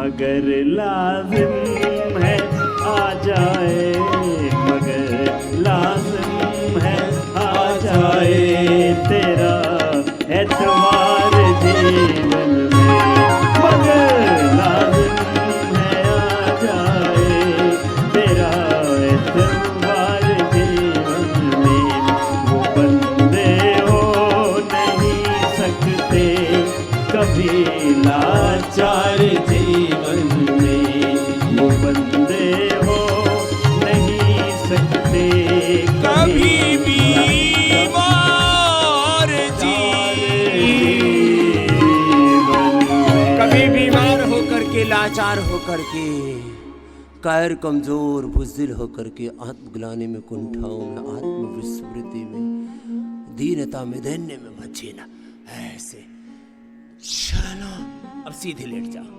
मगर लाजिम है आ जाए, मगर लाजिम है आ जाए तेरा एतवार जीवन में, मगर लाजिम है आ जाए तेरा एतवार जीवन में। वो बंदे हो नहीं सकते कभी लाचार जीवन में, वो बंदे हो नहीं सकते कभी बीमार कभी बीमार होकर के, लाचार होकर के, कायर कमजोर बुज़दिल होकर के, आत्मग्लानि में, कुंठाओं में, आत्मविस्मृति में, दीनता में, दैन्य में मत जीना। ऐसे चलो अब सीधे लेट जाओ।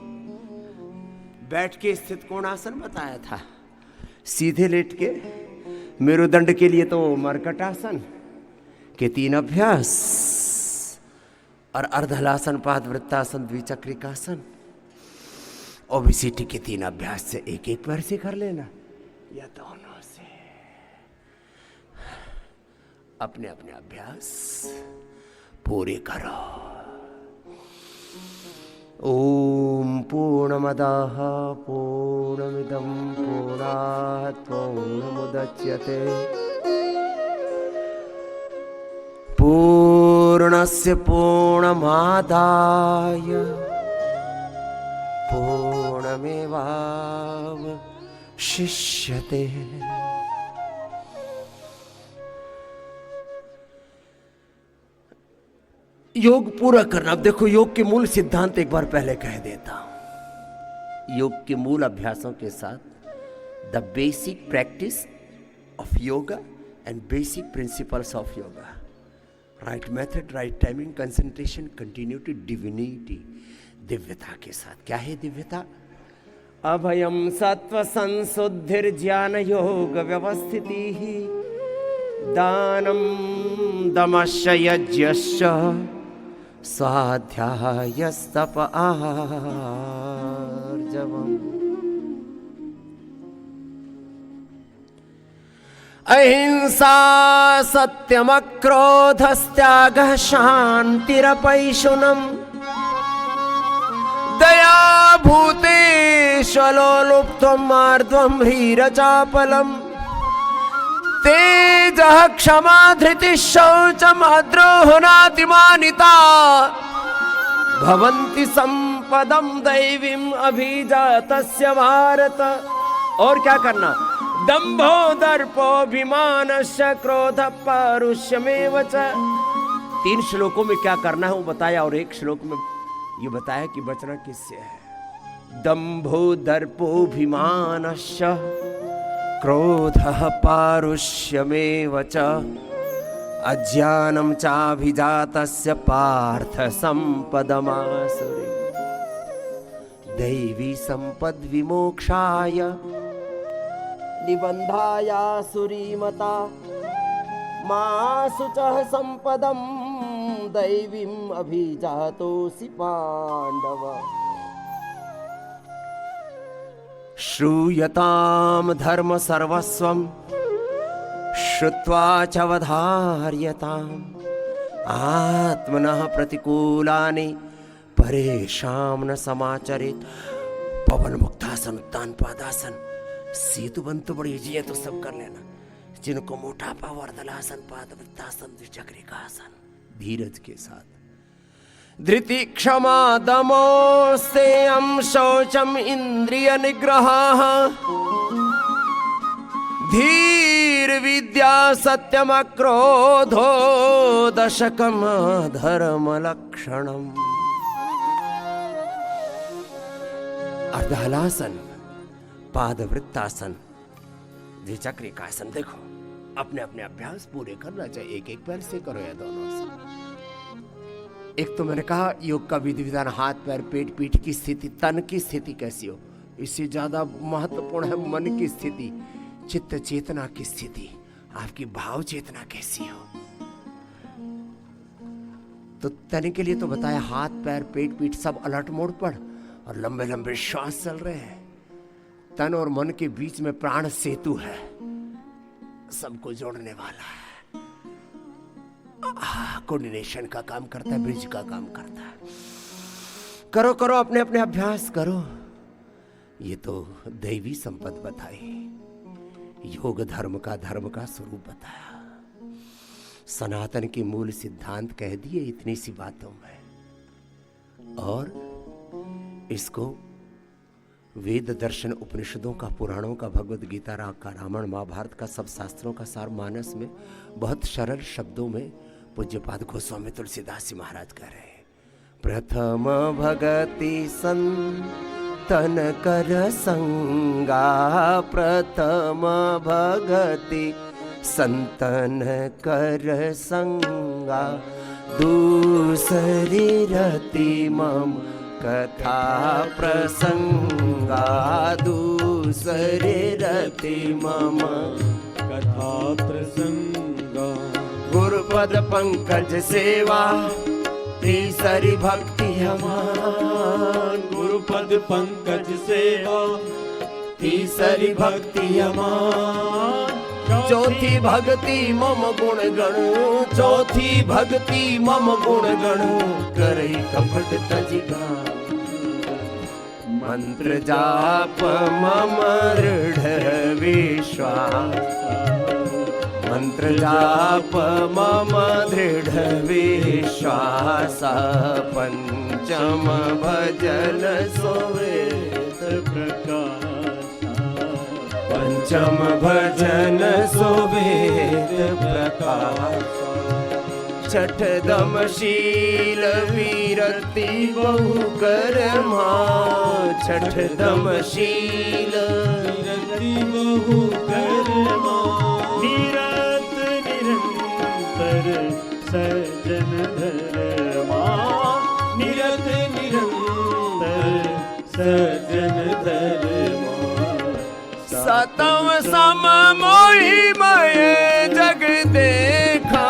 बैठ के स्थित कोणासन बताया था, सीधे लेट के मेरुदंड के लिए तो मरकट आसन के 3 अभ्यास, और अर्धहलासन, पादवृत्तासन, द्विचक्रिकासन, ओबेसिटी के 3 अभ्यास से एक एक पैर से कर लेना या दोनों से। अपने अपने अभ्यास पूरे करो। ओम पूर्णमदः पूर्णमिदं पूर्णात् पूर्णमुदच्यते पूर्णस्य पूर्णमादाय पूर्णमेवावशिष्यते। योग पूरा करना। अब देखो, योग के मूल सिद्धांत एक बार पहले कह देता हूं। योग के मूल अभ्यासों के साथ the basic practice of yoga and basic principles of yoga, right method, right timing, concentration, continuity, divinity, दिव्यता के साथ। क्या है दिव्यता? अभयम सत्व संशुद्धिर्ज्ञान योग व्यवस्थिति, दानम दमश्च यज्ञश्च स्वाध्यायस्तप आर्जवम्। अहिंसा सत्यमक्रोधस्त्यागः शान्तिरपैशुनम्, दया भूतेष्वलोलुप्त्वं मार्द्वं ह्रीरचापलम्, तेजः क्षमा धृतिः शौचमाद्रोहनातिमानिता, भवन्ति संपदं दैवीम् अभिजातस्य भारत। और क्या करना? दंभो दर्पोऽभिमानश्च क्रोधः पारुष्यमेव च। 3 श्लोकों में क्या करना है वो बताया, और एक श्लोक में ये बताया कि बचना किससे है। दंभो दर्पोऽभिमानश्च क्रोधः पारुष्यमेव च, अज्ञानं चाभिजातस्य पार्थ संपदमासुरी, दैवी संपद विमोक्षाय निबन्धायासुरीमता, मा शुचः संपदं दैवीम् अभिजातोऽसि पाण्डव। श्रूयतां धर्म सर्वस्वं श्रुत्वा च वधार्यताम्, आत्मनः प्रतिकूलानि परेषां न समाचरेत्। पवन मुक्तासन, उत्तान पादासन, सेतु बन तो बड़ी जी है तो सब कर लेना। जिनको मोटापा, वर्धलासन, पादवृत्तासन, द्विचक्रिकासन, धीरज के साथ। धृति क्षमा दमो सेयं शौचम इंद्रिय निग्रहः, धीर विद्या सत्यम क्रोधो दशकम धर्म लक्षणम। अर्धहलासन, पादवृत्तासन, द्विचक्रिकासन। देखो, अपने अपने अभ्यास पूरे करना चाहिए। एक एक पैर से करो या दोनों से। एक तो मैंने कहा योग का विधि विधान, हाथ पैर, पेट, पीठ की स्थिति, तन की स्थिति कैसी हो, इससे ज्यादा महत्वपूर्ण है मन की स्थिति, चित्त चेतना की स्थिति, आपकी भाव चेतना कैसी हो। तो तन के लिए तो बताया हाथ पैर, पेट, पीठ सब अलर्ट मोड पर, और लंबे लंबे श्वास चल रहे हैं। तन और मन के बीच में प्राण सेतु है, सबको जोड़ने वाला है, कोऑर्डिनेशन का काम करता है, ब्रिज का काम करता है। करो करो, अपने अपने अभ्यास करो। ये तो दैवी संपद बताई, योग धर्म का स्वरूप बताया, सनातन की मूल सिद्धांत कह दिए इतनी सी बातों में। और इसको वेद दर्शन उपनिषदों का, पुराणों का, भगवद गीता का, रामायण महाभारत का, सब शास्त्रों का सार मानस में बहुत सरल शब्दों में पूज्यपाद गोस्वामी तुलसीदास जी महाराज कह रहे हैं। प्रथम भगति संतन कर संगा, प्रथम भगति संतन कर संगा, दूसरी रति मम कथा प्रसंगा, दूसरी रति मम कथा प्रसंगा, गुरुपद पंकज सेवा, तीसरी भक्ति हमान, गुरुपद पंकज सेवा, तीसरी भक्ति हमान, चौथी भक्ति मम गुण गण, चौथी भक्ति मम गुण गण, करई कपट तजिगा, मंत्र जाप मम दृढ़ विश्वास, मंत्र जाप मम दृढ़ विश्वास, पंचम भजन सुवेद प्रकाश, पंचम भजन सुवेद प्रकाश, छठ दमशील वीरति बहु कर्मा, छठ दमशील वीरति बहु कर्मा, निरत निरंतर सज्जन धर्मा, निरत निरंतर सज्जन धर्मा, सतम सम मोहिमय जग देखा,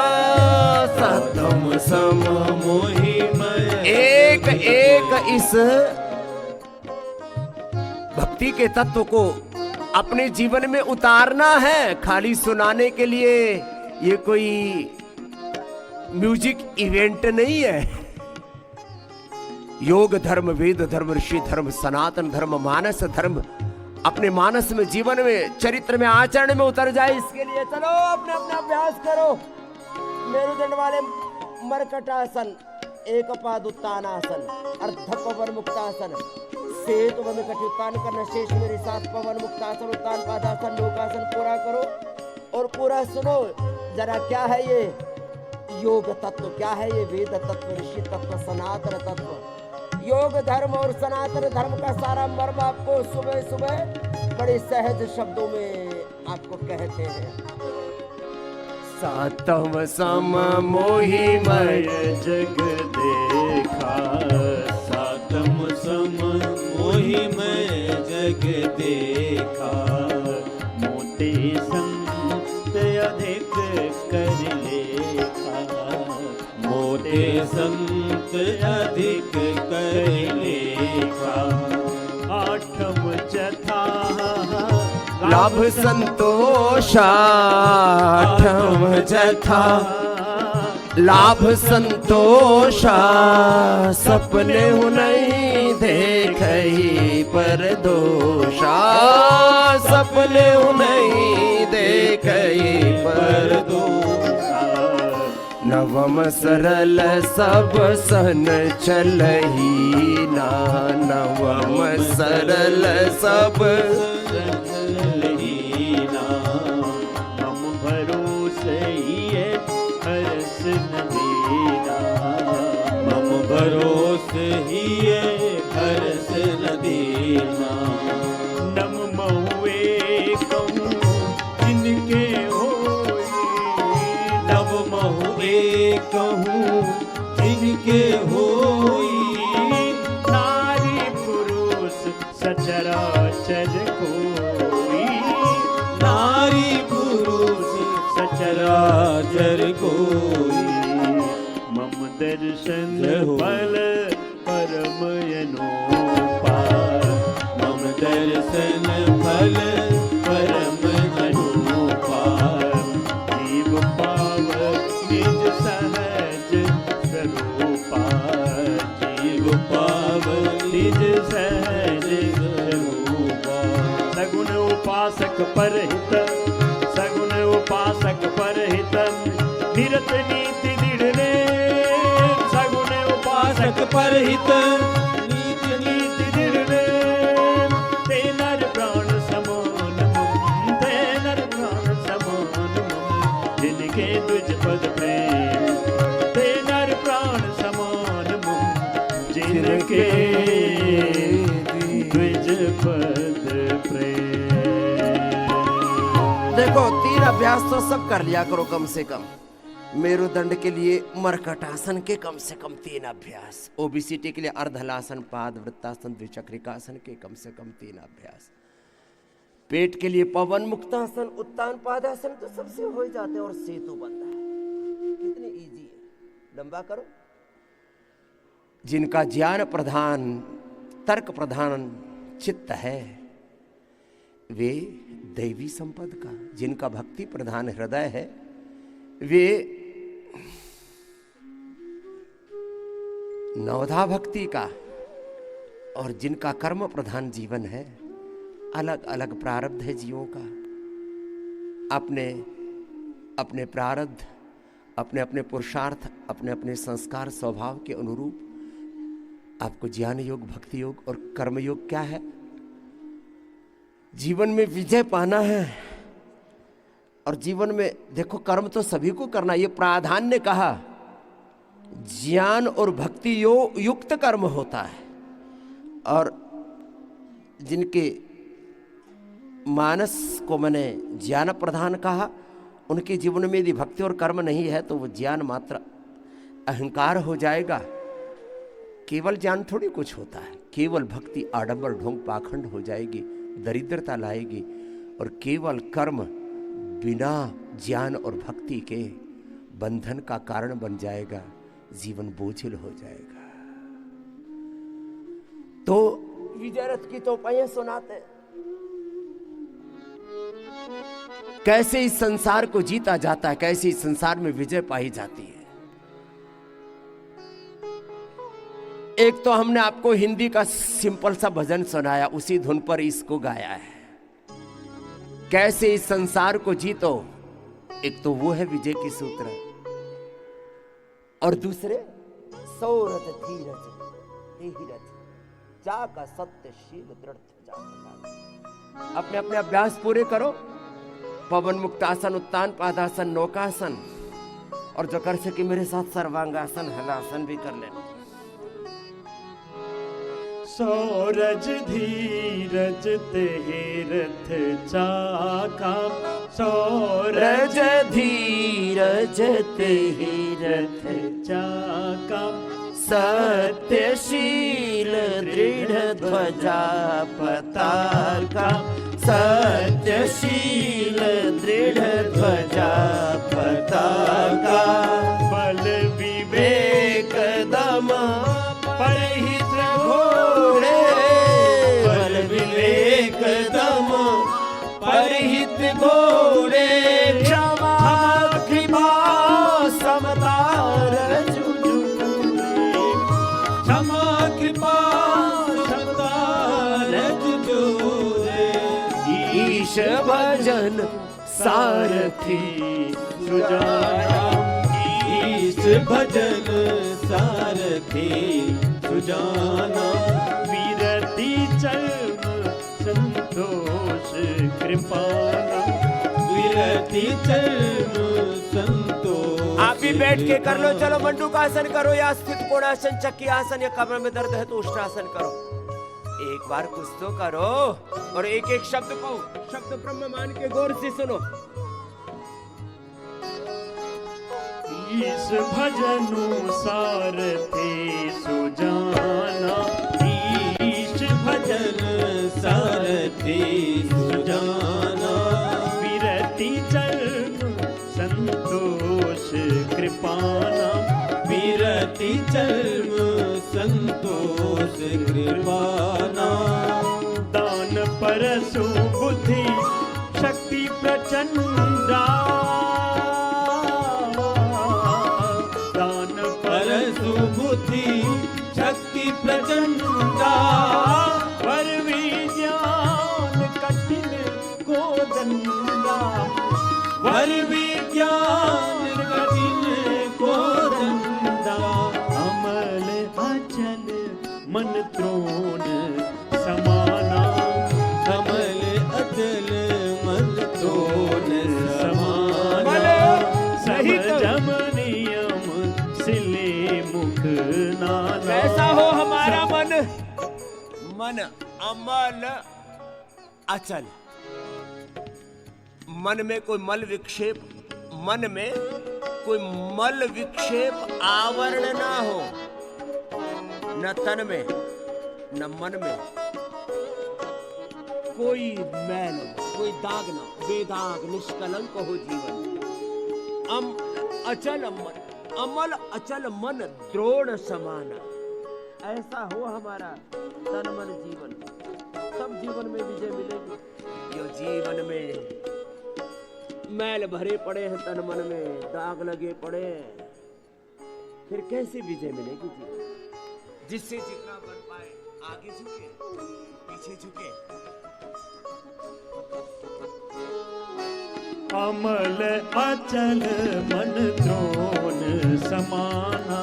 सतम सम मोहिमय, एक एक इस भक्ति के तत्व को अपने जीवन में उतारना है। खाली सुनाने के लिए ये कोई म्यूजिक इवेंट नहीं है। योग धर्म, वेद धर्म, ऋषि धर्म, सनातन धर्म, मानस धर्म अपने मानस में, जीवन में, चरित्र में, आचरण में उतर जाए, इसके लिए चलो अपने अपने अभ्यास करो। मेरुदंड वाले मरकटासन, एक पाद उत्तानासन, अर्ध पवन मुक्तासन, सेतु बंद कटी उत्तान करना, शेष मेरे साथ पवन मुक्तासन, उत्तान पादासन, लोकासन पूरा करो और पूरा सुनो। जरा क्या है ये योग तत्व, क्या है ये वेद तत्व, ऋषि तत्व, सनातन तत्व, योग धर्म और सनातन धर्म का सारा मर्म आपको सुबह सुबह बड़े सहज शब्दों में आपको कहते हैं। सातम सम मोहिमय जग देखा, सातम सम मोहिमय जग देखा, मोटे संत अधिक कर लेखा, मोटे संत अधिक कर लेखा, आठम जथा लाभ संतोषा, आठम जथा लाभ संतोषा, सपने हूँ नहीं देखई पर दोषा, सपने हूँ नहीं देखई पर दोषा, नवम सरल सब सन चलही ना, नवम सरल सब लीना, हम भरोसे ये हर्ष न देना, मम भरोसे ही हर्ष न देना, नम महुए कहूँ जिनके होई, नव महुए कहूँ जिनके होई, नारी पुरुष सचराचर कोई, नारी पुरुष सचराचर कोई, मम दर्शन जय हो। बल परमयनो पा, दर्शन फल परम अनुपा। जीव पाव निज सहज स्वरूपा। जीव पाव निज सहज स्वरूपा। सगुण उपासक परहित, सगुण उपासक परहित, निरत नीति दृढ़। सगुण उपासक परहित नीति नीति दृढ़। ते नर प्राण समान मम, ते नर प्राण समान मम, जिनके द्विज पद प्रेम। ते नर प्राण समान मम, जिनके द्विज पद प्रेम। देखो 3 अभ्यास तो सब कर लिया करो कम से कम। मेरुदंड के लिए मरकटासन के कम से कम 3 अभ्यास, ओबीसीटी के लिए अर्धहलासन, पाद वृत्तासन, द्विचक्रिकासन के कम से कम 3 अभ्यास, पेट के लिए पवन मुक्तासन, उत्तान पादासन तो सबसे हो ही जाते हैं और सेतु बनता है। कितनी इजी है। लंबा करो। जिनका ज्ञान प्रधान तर्क प्रधान चित्त है वे दैवी संपद का, जिनका भक्ति प्रधान हृदय है वे नवधा भक्ति का, और जिनका कर्म प्रधान जीवन है, अलग अलग प्रारब्ध है जीवों का। अपने अपने प्रारब्ध, अपने अपने पुरुषार्थ, अपने अपने संस्कार स्वभाव के अनुरूप आपको ज्ञान योग, भक्ति योग और कर्म योग क्या है, जीवन में विजय पाना है। और जीवन में देखो कर्म तो सभी को करना, ये प्राधान्य ने कहा ज्ञान और भक्ति युक्त कर्म होता है। और जिनके मानस को मैंने ज्ञान प्रधान कहा, उनके जीवन में यदि भक्ति और कर्म नहीं है तो वो ज्ञान मात्र अहंकार हो जाएगा। केवल ज्ञान थोड़ी कुछ होता है, केवल भक्ति आडंबर ढोंग पाखंड हो जाएगी, दरिद्रता लाएगी। और केवल कर्म बिना ज्ञान और भक्ति के बंधन का कारण बन जाएगा, जीवन बोझिल हो जाएगा। तो विजय रथ की तो पहिए सुनाते कैसे इस संसार को जीता जाता है, कैसे इस संसार में विजय पाई जाती है। एक तो हमने आपको हिंदी का सिंपल सा भजन सुनाया, उसी धुन पर इसको गाया है। कैसे इस संसार को जीतो, एक तो वो है विजय की सूत्र, और दूसरे सौरथ धीरज धीरज जाका सत्यशील दृढ़ जाका। अपने अपने अभ्यास पूरे करो। पवन मुक्तासन, उत्तान पादासन, नौकासन, और जो कर सके मेरे साथ सर्वांगासन, हलासन भी कर लेना। सौरज धीरज तेहि रथ चाका। सौरज धीरज तेहि रथ चाका। सत्यशील दृढ़ ध्वजा पताका। सत्यशील दृढ़ ध्वजा पताका। बल विवेक दम परहित घोड़े। बल विवेक दम परहित घोड़े। क्षमा कृपा समता रजु। क्षमा कृपा समता रजु। ईश भजन सारथी सुजाया। ईश भजन सारथी सुजाना। विरति चर्म संतोष कृपाना। विरति चर्म संतोष। आप भी बैठ के कर लो। चलो मंडूकासन करो, या स्थित कोणासन, चक्की आसन, या कमर में दर्द है तो उष्टासन करो। एक बार कुछ तो करो, और एक एक शब्द को शब्द ब्रह्म मान के गौर से सुनो। ईश भजनु सारथी सुजाना। ईश भजन सारथी सुजाना। विरति चर्म संतोष कृपाना। विरति चर्म संतोष कृपाना। दान परसु बुद्धि शक्ति प्रचंडा, दान परसु बुद्धि शक्ति प्रचंडा, पर विज्ञान कठिन को दंडा, पर विज्ञान कठिन को दंडा, अमल अचल मन त्रोण समाना, कमल अचल मन तोन समाना, सही तो। समझम नियम सिले मुख नाना। कैसा हो हमारा मन? मन अमल अचल, मन में कोई मल विक्षेप, मन में कोई मल विक्षेप आवरण ना हो, न तन में न मन में कोई मैल, कोई दाग ना, बेदाग निष्कलंक हो जीवन। अचल मन, अमल अचल मन द्रोण समाना, ऐसा हो हमारा तन मन जीवन, तब जीवन में विजय मिलेगी। यो जीवन में मैल भरे पड़े हैं, तन मन में दाग लगे पड़े हैं, फिर कैसे विजय मिलेगी जीवन? जिससे जितना बन पाए आगे झुके, पीछे झुके। अमल अचल मन द्रोण समाना,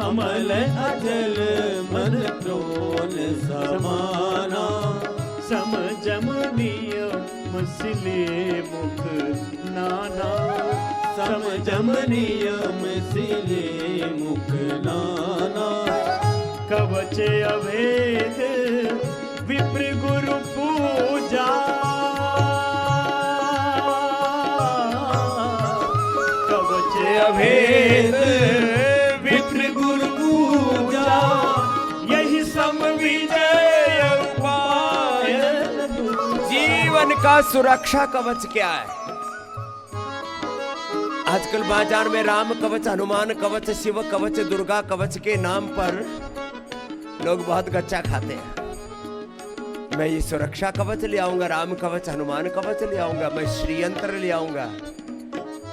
अमल अचल मन तोन समाना, समझम नियम सिले मुख नाना, समझम नियम सिले मुख नाना, कवच अभेद विप्र गुरु पूजा, कवच अभेद अभेद विप्र गुरु पूजा, यही सम विजय उपाय। जीवन का सुरक्षा कवच क्या है? आजकल बाजार में राम कवच, हनुमान कवच, शिव कवच, दुर्गा कवच के नाम पर लोग बहुत गच्चा खाते हैं। मैं ये सुरक्षा कवच ले आऊंगा, राम कवच, हनुमान कवच ले आऊंगा, मैं श्री यंत्र ले आऊंगा।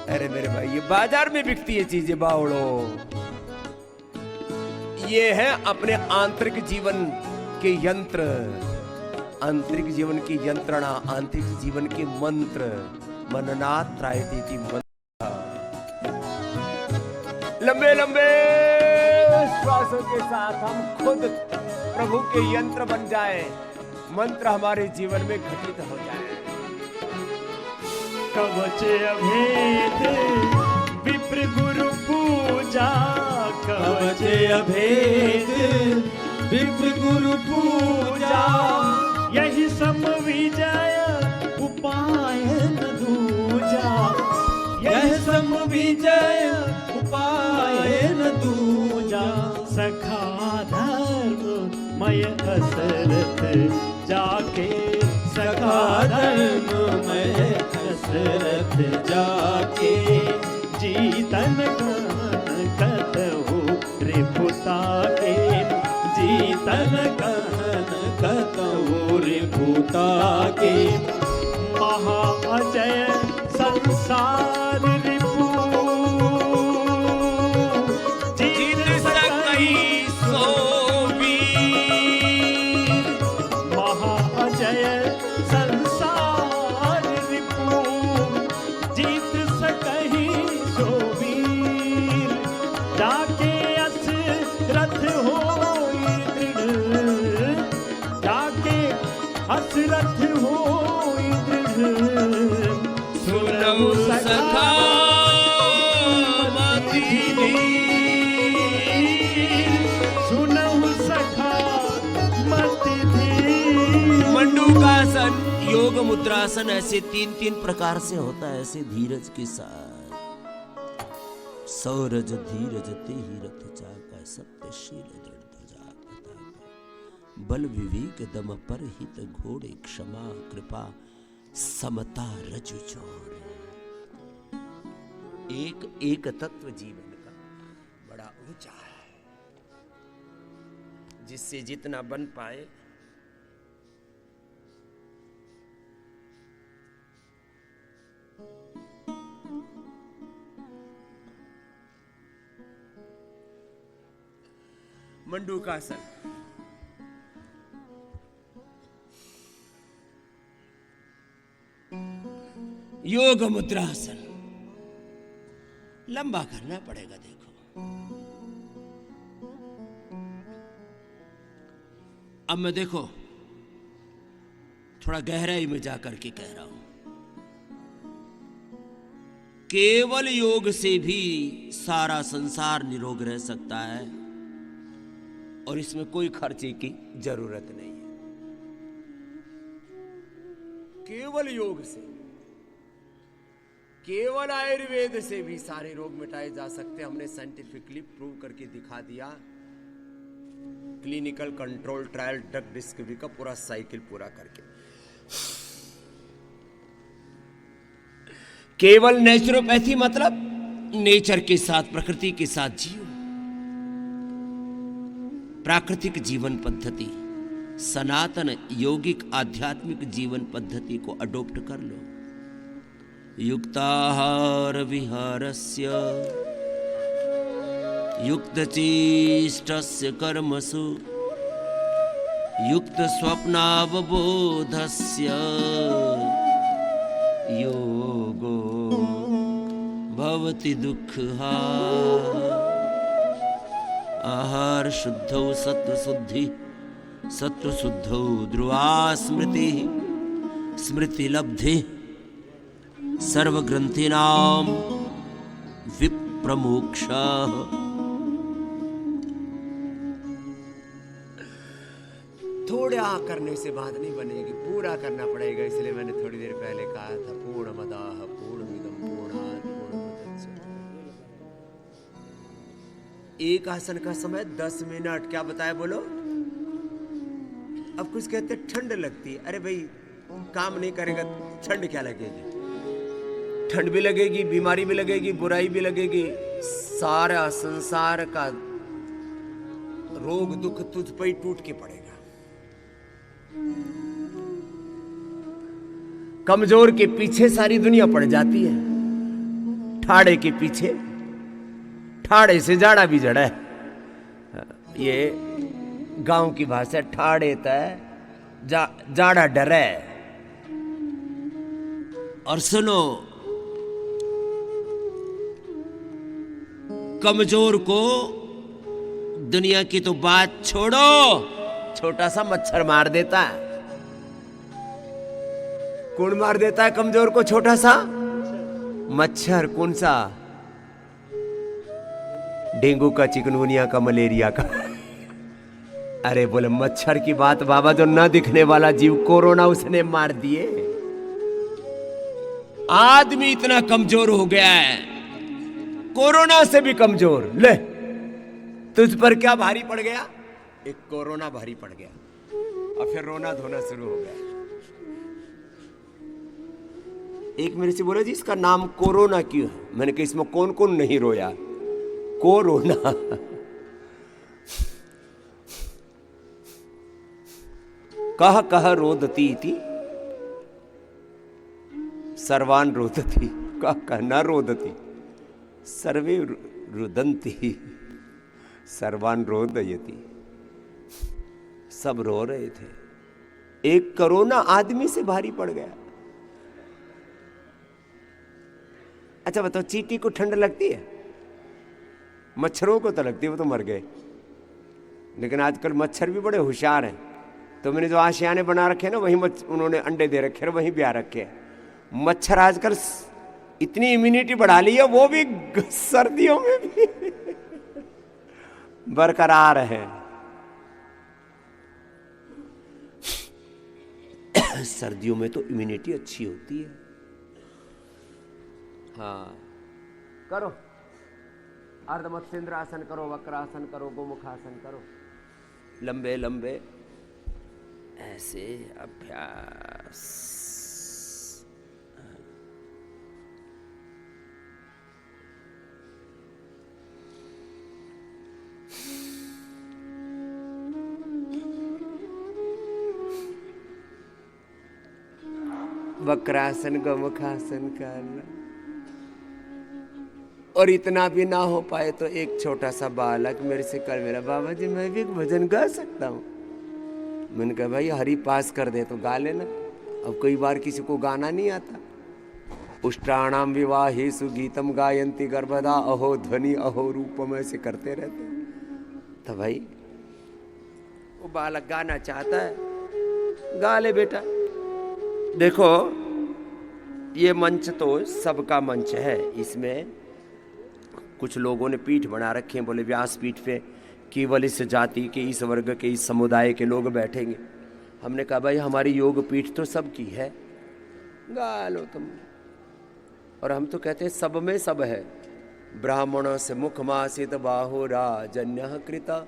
अरे मेरे भाई, ये बाजार में बिकती है चीजें बावड़ो। ये है अपने आंतरिक जीवन के यंत्र, आंतरिक जीवन की यंत्रणा, आंतरिक जीवन के मंत्र। मननात् त्रायते मंत्र। लंबे लंबे श्वासों के साथ हम खुद प्रभु के यंत्र बन जाए, मंत्र हमारे जीवन में घटित हो जाए। कवच अभेद विप्र गुरु पूजा, कवच अभेद विप्र गुरु पूजा, यही सम विजय उपाय न दूजा, यह सम विजय उपाय न दूजा, सखा धर्म मय असरथ जाके, सखा धर्म में दशरथ जाके, जीतन कतहु रिपुता के, जीतन कहन कतहु रिपुता के, महा अजय संसार रिपु, जीत सकई सो वीर। महा अजय संसार रिपु, जीत सकही सो वीर, जाके असरथ होई दृढ़, जाके असरथ होई दृढ़, सुनहु सखा मति धीर, सुनहु सखा मति धीर। मंडूकासन, योग मुद्रासन ऐसे तीन तीन प्रकार से होता है। ऐसे धीरज के साथ सौरज धीरज ते ही रथ चाका, सत्यशील दृढ़ ध्वजा पताका, बल विवेक दम पर हित घोड़े, क्षमा कृपा समता रजु जोड़। एक तत्व जीवन का बड़ा ऊंचा है, जिससे जितना बन पाए मंडूकासन, योग मुद्रासन। लंबा करना पड़ेगा। देखो अब मैं देखो थोड़ा गहराई में जाकर के कह रहा हूं। केवल योग से भी सारा संसार निरोग रह सकता है और इसमें कोई खर्चे की जरूरत नहीं है। केवल योग से, केवल आयुर्वेद से भी सारे रोग मिटाए जा सकते हैं। हमने साइंटिफिकली प्रूव करके दिखा दिया। Clinical control trial drug discovery का पूरा साइकिल पूरा करके। केवल नेचुरोपैथी मतलब नेचर के साथ, प्रकृति के साथ जियो। प्राकृतिक जीवन पद्धति, सनातन यौगिक आध्यात्मिक जीवन पद्धति को अडॉप्ट कर लो। युक्ताहार विहारस्य युक्तचेष्टस्य कर्मसु युक्त स्वप्नावबोधस्य योगो भवति दुःखहा। आहार शुद्धौ सत्व शुद्धि, सत्व शुद्धौ ध्रुवा स्मृति, स्मृति लब्धि सर्वग्रंथिनां विप्रमोक्षः। थोड़ा करने से बात नहीं बनेगी, पूरा करना पड़ेगा। इसलिए मैंने थोड़ी देर पहले कहा था पूर्णमदः पूर्णमिदं पूर्णात् पूर्णमुदच्यते। एक आसन का समय 10 मिनट। क्या बताया बोलो? अब कुछ कहते ठंड लगती है। अरे भाई काम नहीं करेगा ठंड क्या लगेगी? ठंड भी लगेगी, बीमारी भी लगेगी, बुराई भी लगेगी। सारा संसार का रोग दुख तुझ पर ही टूट के पड़ेगा। कमजोर के पीछे सारी दुनिया पड़ जाती है, ठाड़े के पीछे। ठाड़े से जाड़ा भी जड़ा है। ये गांव की भाषा, ठाड़े तय जाड़ा डरे। और सुनो, कमजोर को दुनिया की तो बात छोड़ो, छोटा सा मच्छर मार देता है। कौन मार देता है कमजोर को? छोटा सा मच्छर। कौन सा? डेंगू का, चिकनगुनिया का, मलेरिया का। अरे बोले मच्छर की बात बाबा, जो न दिखने वाला जीव कोरोना उसने मार दिए। आदमी इतना कमजोर हो गया है, कोरोना से भी कमजोर। ले तुझ पर क्या भारी पड़ गया? एक कोरोना भारी पड़ गया और फिर रोना धोना शुरू हो गया। एक मेरे से बोला जी इसका नाम कोरोना क्यों है? मैंने कहा इसमें कौन कौन नहीं रोया? कोरोना। कह रोदती थी सर्वान रोदती, कह न रोदती सर्वे रुदंती सर्वान रोदयति। सब रो रहे थे। एक कोरोना आदमी से भारी पड़ गया। अच्छा बताओ, चींटी को ठंड लगती है? मच्छरों को तो लगती है, वो तो मर गए। लेकिन आजकल मच्छर भी बड़े होशियार हैं। तो मैंने जो आशियाने बना रखे ना, वहीं उन्होंने अंडे दे रखे हैं, वहीं ब्याह रखे हैं। मच्छर आजकल इतनी इम्यूनिटी बढ़ा ली है, वो भी सर्दियों में भी बरकरार है। सर्दियों में तो इम्यूनिटी अच्छी होती है। हाँ करो, अर्धमत्स्येंद्रासन करो, वक्रासन करो, गोमुखासन करो, लंबे लंबे ऐसे अभ्यास। वक्रासन गोमुखासन करना और इतना भी ना हो पाए तो एक छोटा सा बालक मेरे से कल मेरा, बाबा जी मैं भी एक भजन गा सकता हूँ। मैंने कहा भाई हरि पास कर दे तो गा लेना। अब कई बार किसी को गाना नहीं आता। उष्ट्राणाम विवाहेषु गीतम गायंती गर्भदा अहो ध्वनि अहो रूपम ऐसे करते रहते। तो भाई वो बालक गाना चाहता है, गा ले बेटा। देखो ये मंच तो सबका मंच है, इसमें कुछ लोगों ने पीठ बना रखे हैं, बोले व्यास पीठ पे केवल इस जाति के, इस वर्ग के, इस समुदाय के लोग बैठेंगे। हमने कहा भाई हमारी योग पीठ तो सबकी है, गा लो तुम। और हम तो कहते हैं सब में सब है। ब्राह्मण से मुखमासित बाहुराजन्य कृता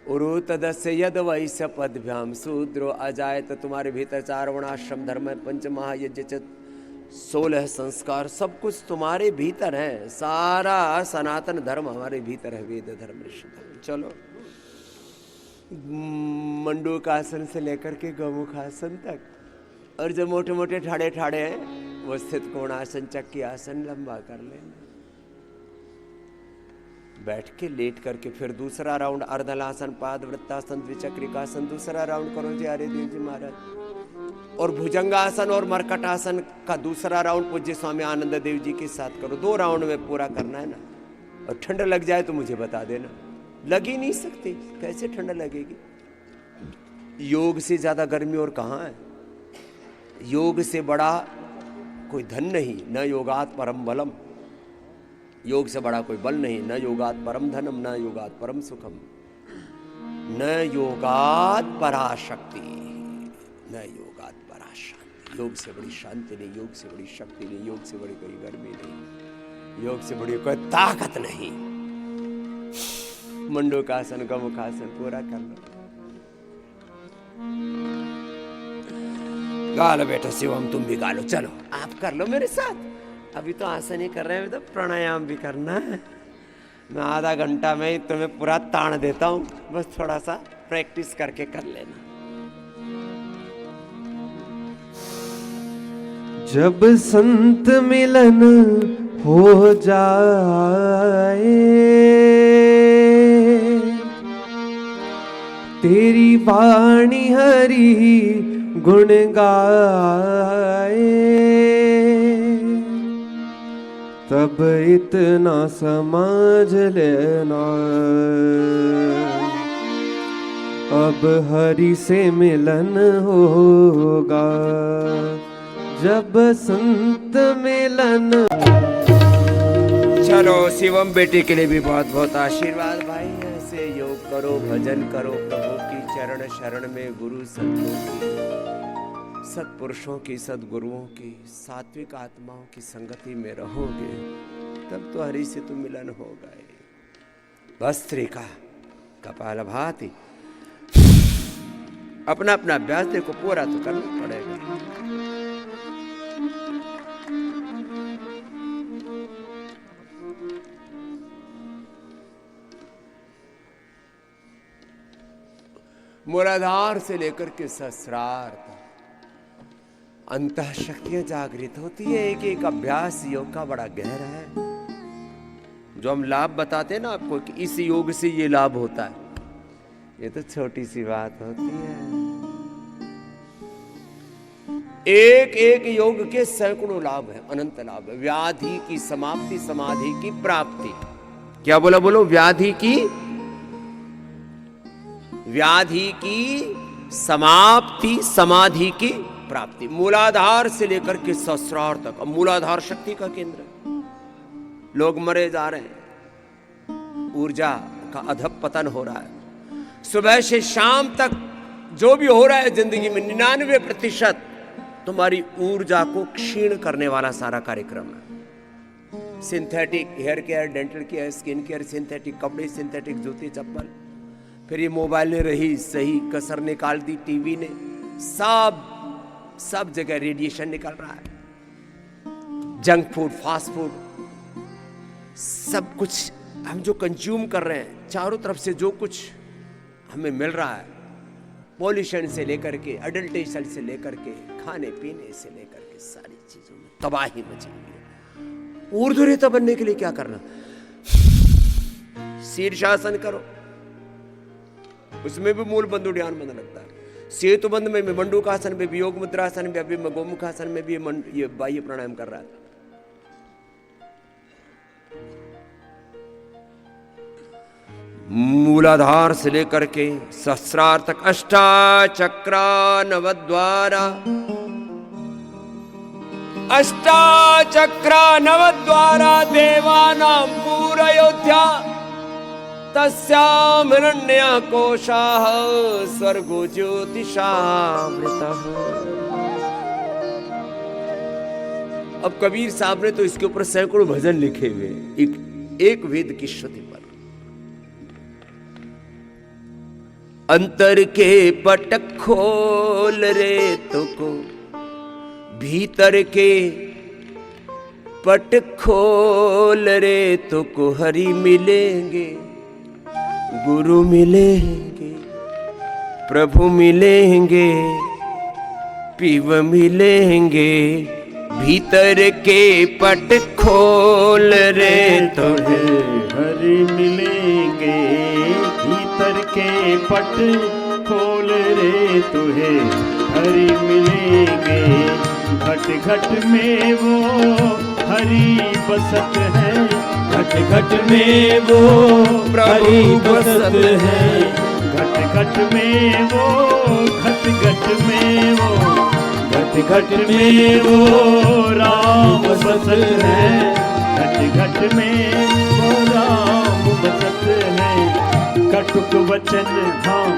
उरु तदस्य यद वैश्य पदभ्याम शूद्रो अजायत। तुम्हारे भीतर 4 वर्णाश्रम धर्म है, 5 महायज्ञ 16 संस्कार, सब कुछ तुम्हारे भीतर है। सारा सनातन धर्म हमारे भीतर है, वेद धर्म ऋषि धर्म। चलो मंडूकासन से लेकर के गौमुखासन तक, और जो मोटे मोटे ठाड़े ठाड़े हैं वो स्थित कोणासन, चक्की आसन लंबा कर लेना। बैठ के लेट करके फिर दूसरा राउंड अर्धलासन, पाद वृत्तासन, द्विचक्रिकासन, दूसरा राउंड करो जी आर्य देव जी महाराज। और भुजंगासन और मरकटासन का दूसरा राउंड पूज्य स्वामी आनंद देव जी के साथ करो। 2 राउंड में पूरा करना है ना। और ठंड लग जाए तो मुझे बता देना, लग ही नहीं सकती, कैसे ठंड लगेगी। योग से ज्यादा गर्मी और कहाँ है। योग से बड़ा कोई धन नहीं, न योगात परम बलम। योग से बड़ा कोई बल नहीं, न योगात परम धनम, न योगात परम सुखम, न योगात पराशक्ति, न योगात पराशांति। योग से बड़ी शांति नहीं, योग से बड़ी शक्ति नहीं, योग से बड़ी कोई गर्मी नहीं, योग से बड़ी कोई ताकत नहीं। मंडूकासन गौमुखासन पूरा कर लो। गा लो बेटा शिवम, तुम भी गा लो। चलो आप कर लो मेरे साथ। अभी तो आसन ही कर रहे हैं, तो प्राणायाम भी करना है। मैं आधा घंटा में तुम्हें पूरा ताण देता हूँ, बस थोड़ा सा प्रैक्टिस करके कर लेना। जब संत मिलन हो जाए, तेरी वाणी हरि गुण गाए, तब इतना समझ लेना अब हरि से मिलन होगा। जब संत मिलन। चलो शिवम बेटे के लिए भी बहुत बहुत आशीर्वाद भाई। ऐसे योग करो, भजन करो, प्रभु की चरण शरण में, गुरु संतों की, सत्पुरुषों की, सदगुरुओं की, सात्विक आत्माओं की संगति में रहोगे, तब तो हरि से तो मिलन होगा ही। भस्त्रिका कपालभाति। अपना अपना अभ्यास देखो, पूरा तो करना पड़ेगा। मूलाधार से लेकर के सहस्रार तक अंतः शक्तियां जागृत होती है। एक एक अभ्यास योग का बड़ा गहरा है। जो हम लाभ बताते हैं ना आपको कि इस योग से ये लाभ होता है, ये तो छोटी सी बात होती है। एक एक योग के सैकड़ों लाभ है, अनंत लाभ है। व्याधि की समाप्ति, समाधि की प्राप्ति। क्या बोला, बोलो। व्याधि की समाप्ति, समाधि की प्राप्ति। मूलाधार से लेकर के सहस्रार तक। अब मूलाधार शक्ति का केंद्र है। लोग मरे जा रहे हैं, ऊर्जा का अधःपतन हो रहा है। सुबह से शाम तक जो भी हो रहा है जिंदगी में 99% तुम्हारी ऊर्जा को क्षीण करने वाला सारा कार्यक्रम है। Synthetic hair care, dental care, skin care, synthetic कपड़े, सिंथेटिक जूते चप्पल, फिर ये मोबाइल ने रही सही कसर निकाल दी, टीवी ने, सब जगह रेडिएशन निकल रहा है। जंक फूड, फास्ट फूड, सब कुछ हम जो कंज्यूम कर रहे हैं, चारों तरफ से जो कुछ हमें मिल रहा है, पॉल्यूशन से लेकर के, अडल्टेशन से लेकर के, खाने पीने से लेकर के, सारी चीजों में तबाही मची हुई है। ऊर्ध्वरेता बनने के लिए क्या करना? शीर्षासन करो, उसमें भी मूल बंधु ध्यान बंद लगता है। सेतु बंध में भी मंडूकासन में भी योग मुद्रासन में अभी मैं गोमुखासन में भी ये बाह्य प्राणायाम कर रहा था। मूलाधार से लेकर के सहस्रार तक अष्टाचक्रा नवद्वारा, अष्टाचक्रा नवद्वारा देवानां पूरयोध्या तस्यां हिरण्यकोशाः स्वर्गो ज्योतिषामृतः। अब कबीर साहब ने तो इसके ऊपर सैकड़ों भजन लिखे हुए, एक वेद की श्रुति पर। अंतर के पटक खोल रे तुको, भीतर के पट खोल रे तुको, हरि मिलेंगे, गुरु मिलेंगे, प्रभु मिलेंगे, पीव मिलेंगे, भीतर के पट खोल रे तुहे हरि मिलेंगे, भीतर के पट खोल रे तुहे हरि मिलेंगे। घट घट में वो हरि बसत है, घट घट में वो हरि बसत है, घट घट में वो, घट घट में वो, घट घट में वो राम बसत है, घट घट में वो राम बसत है। कटुक वचन, हाँ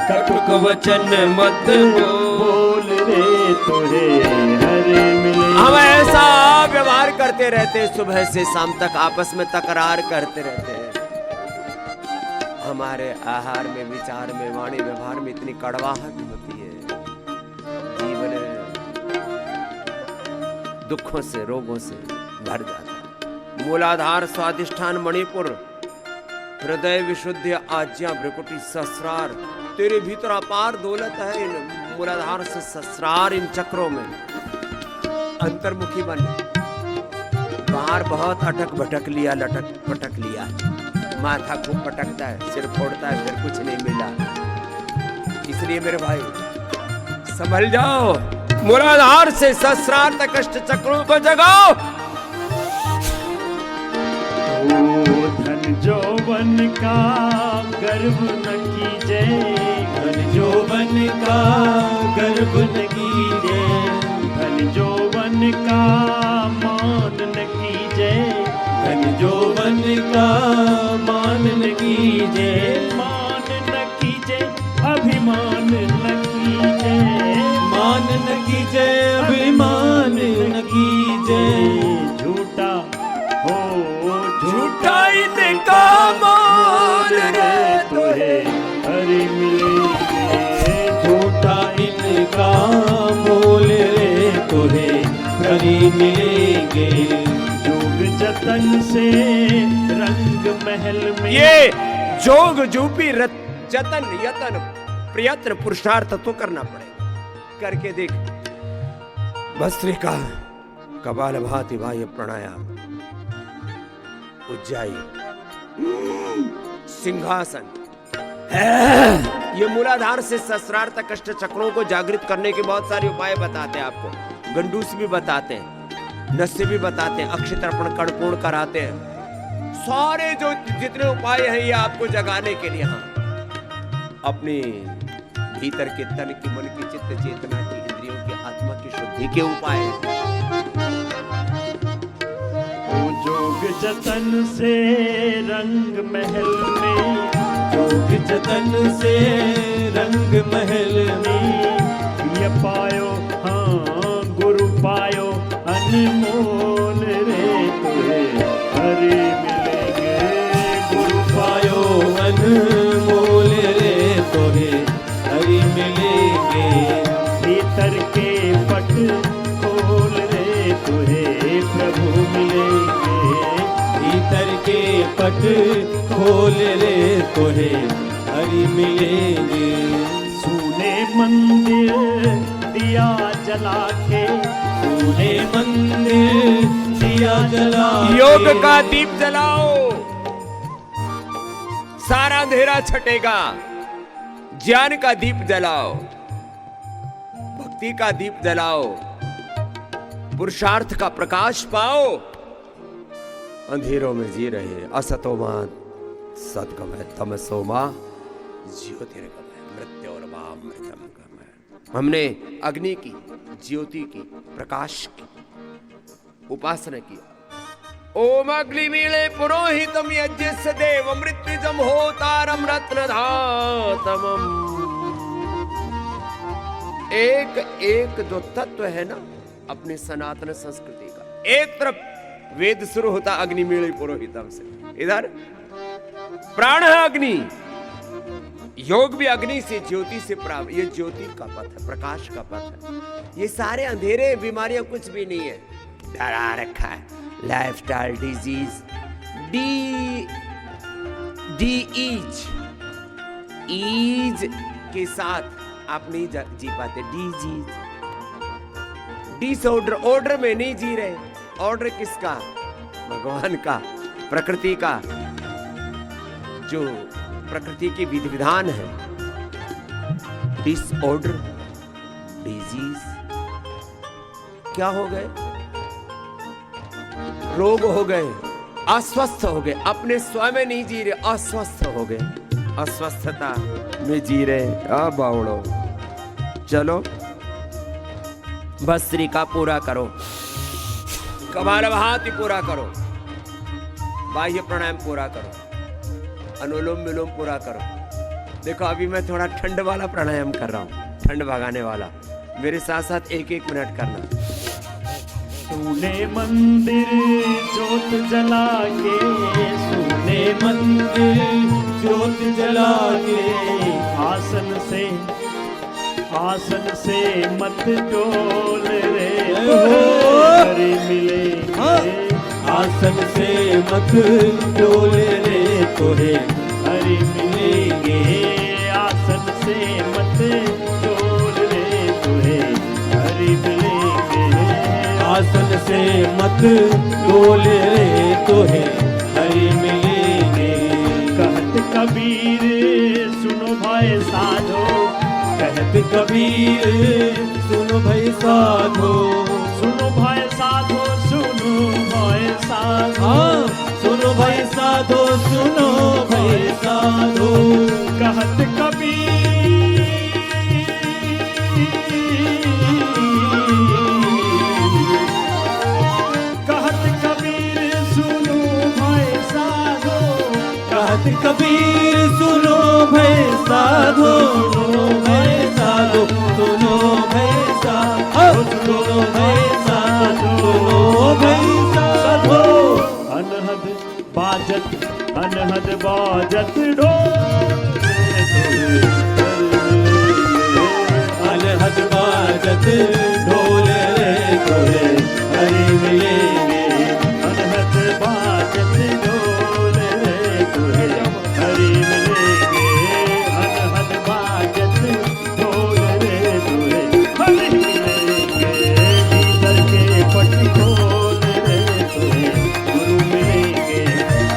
कटुक वचन मत बोल रे तुहे हरि मिले। हम ऐसा व्यवहार करते रहते, सुबह से शाम तक आपस में तकरार करते रहते हैं। हमारे आहार में, विचार में, वाणी व्यवहार में इतनी कड़वाहट होती है, जीवन दुखों से, रोगों से भर जाता है। मूलाधार स्वादिष्ठान मणिपुर, हृदय विशुद्ध आज्ञा भ्रिकुटी सहस्रार, तेरे भीतर अपार दौलत है। इन मूलाधार से सहस्रार, इन चक्रों में अंतर्मुखी बन। बाहर बहुत अटक भटक लिया, लटक पटक लिया, माथा खूब पटकता है, सिर फोड़ता है, फिर कुछ नहीं मिला। इसलिए मेरे भाई संभल जाओ, मूलाधार से सहस्रार तक अष्ट चक्रों को जगाओ। धन जौवन का गर्व न कीजे, धन जौवन का गर्व न कीजे, धन जौवन का मान न कीजे, धन जौवन का मान न कीजे, मान न कीजे, अभिमान न कीजे, मान न कीजे, अभिमान न कीजे। झूठा हो झूठा इनका मोल रे तुहे हरि मिलेंगे, झूठा इनका मोल रे तुहे हरि मिलेंगे। जोग जतन से रंग महल में, ये जोग जूपी जतन यतन प्रयत्न पुरुषार्थ तो करना पड़ेगा। करके देख, भस्त्रिका, कपालभाति, वायु प्राणायाम, उज्जाई, सिंहासन, ये मूलाधार से सहस्रार तक अष्ट चक्रों को जागृत करने के बहुत सारे उपाय बताते हैं आपको। गंडूस भी बताते हैं, नस्य भी बताते हैं, अक्षतर्पण कर्णपूर्ण कराते हैं। सारे जो जितने उपाय हैं ये आपको जगाने के लिए, हाँ, अपने भीतर के तन की, मन की, चित्त चेतना की, इंद्रियों की, आत्मा की शुद्धि के उपाय हैं। जोग जतन से रंग महल में, जोग जतन से रंग महल में, ये पायो हाँ गुरु पायो अनमोल रे तुहे हरि मिलेंगे, गुरु पायो अनमोल रे तुहे हरि मिलेंगे। भीतर के पट खोल रे तुहे प्रभु मिलेंगे, भीतर के पट खोल रे तुहे हरि मिलेंगे। सुने मंदिर दिया जला के, तूने मंदिर दिया जला के। योग का दीप जलाओ, सारा अंधेरा छटेगा। ज्ञान का दीप जलाओ, भक्ति का दीप जलाओ, पुरुषार्थ का प्रकाश पाओ। अंधेरों में जी रहे असतोमा सद्गमय तमसोमा ज्योतिर्गमय मृत्योर्मामृतम गमय। हमने अग्नि की, ज्योति की, प्रकाश की उपासना की। ओम अग्निमीळे पुरोहितम यज्ञस्य देव मृत्युजम होतारम रत्नधातमम। एक एक जो तत्व है ना अपनी सनातन संस्कृति का, एक तरफ वेद शुरू होता अग्निमीळे पुरोहितम से, इधर प्राण है अग्नि, योग भी अग्नि से, ज्योति से प्राप्त। ये ज्योति का पथ है, प्रकाश का पथ है। ये सारे अंधेरे बीमारियां कुछ भी नहीं है, डरा रखा है। लाइफस्टाइल डिजीज, ईज के साथ आप नहीं जी पाते। डिजीज, डिसऑर्डर, ऑर्डर में नहीं जी रहे। ऑर्डर किसका? भगवान का, प्रकृति का, जो प्रकृति की विधि विधान है। डिसऑर्डर, डिजीज, क्या हो गए? रोग हो गए, अस्वस्थ हो गए, अपने स्वयं में नहीं जी रहे, अस्वस्थ हो गए, अस्वस्थता में जी रहे। अब बावड़ो, चलो भस्त्री का पूरा करो, कपालभाति पूरा करो, बाह्य प्राणायाम पूरा करो, अनुलोम विलोम पूरा करो। देखो अभी मैं थोड़ा ठंड वाला प्राणायाम कर रहा हूँ, ठंड भगाने वाला। मेरे साथ साथ एक एक मिनट करना। तूने मंदिर ज्योत जला के, तूने मंदिर ज्योत जला के। आसन से मत डोल रे, हरि मिलेंगे। आसन से मत डोल रे, तोहे हरि मिलेंगे। आसन से मत डोल रे, तोहे हरि मिलेंगे। आसन से मत डोल रे, तोहे हरि मिलेंगे। कहत कबीर सुनो भाई साधो, कहत कबीर सुनो भाई साधो, सुनो भाई साधो, सुनो भाई साधो। हाँ सुनो भाई साधो, सुनो भाई साधो। कहत कबीर सुनो भाई साधो, कहत कबीर सुनो भाई साधो, सुनो भाई साधो, सुनो भाई साधो, सुनो भाई साधो, सुनो भाई साधो। अनहद बाजत ढोल, अनहद बाजत ढोल रे, तोहे हरि मिलेंगे। अनहद बाजत ढोल रे, तोहे हरि मिलेंगे। अनहद बाजत ढोल रे, तोहे हरि मिलेंगे। भीतर के पट खोल रे, तोहे गुरु मिलेंगे।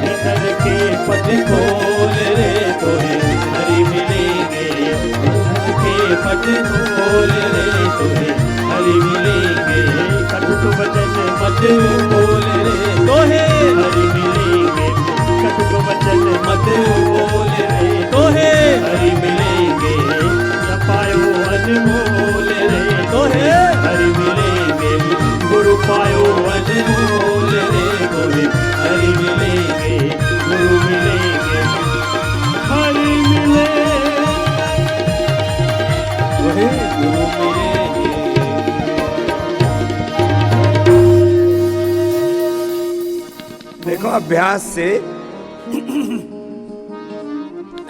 भीतर के पट खोल रे, तोहे हरि मिलेंगे। भीतर के पट खोल रे, तोहे हरि मिलेंगे। कटुक वचन मत बोल रे, तोहे हरि मिलेंगे। कटुक वचन मत बोल रे, तोहे हरि मिलेंगे। न पायो अनमोल रे, तोहे हरि मिलेंगे। गुरु पायो अनमोल रे, तोहे हरि मिलेंगे। गुरु मिलेंगे, हरि मिलेंगे। तोहे गुरु मिलेंगे। देखो अभ्यास से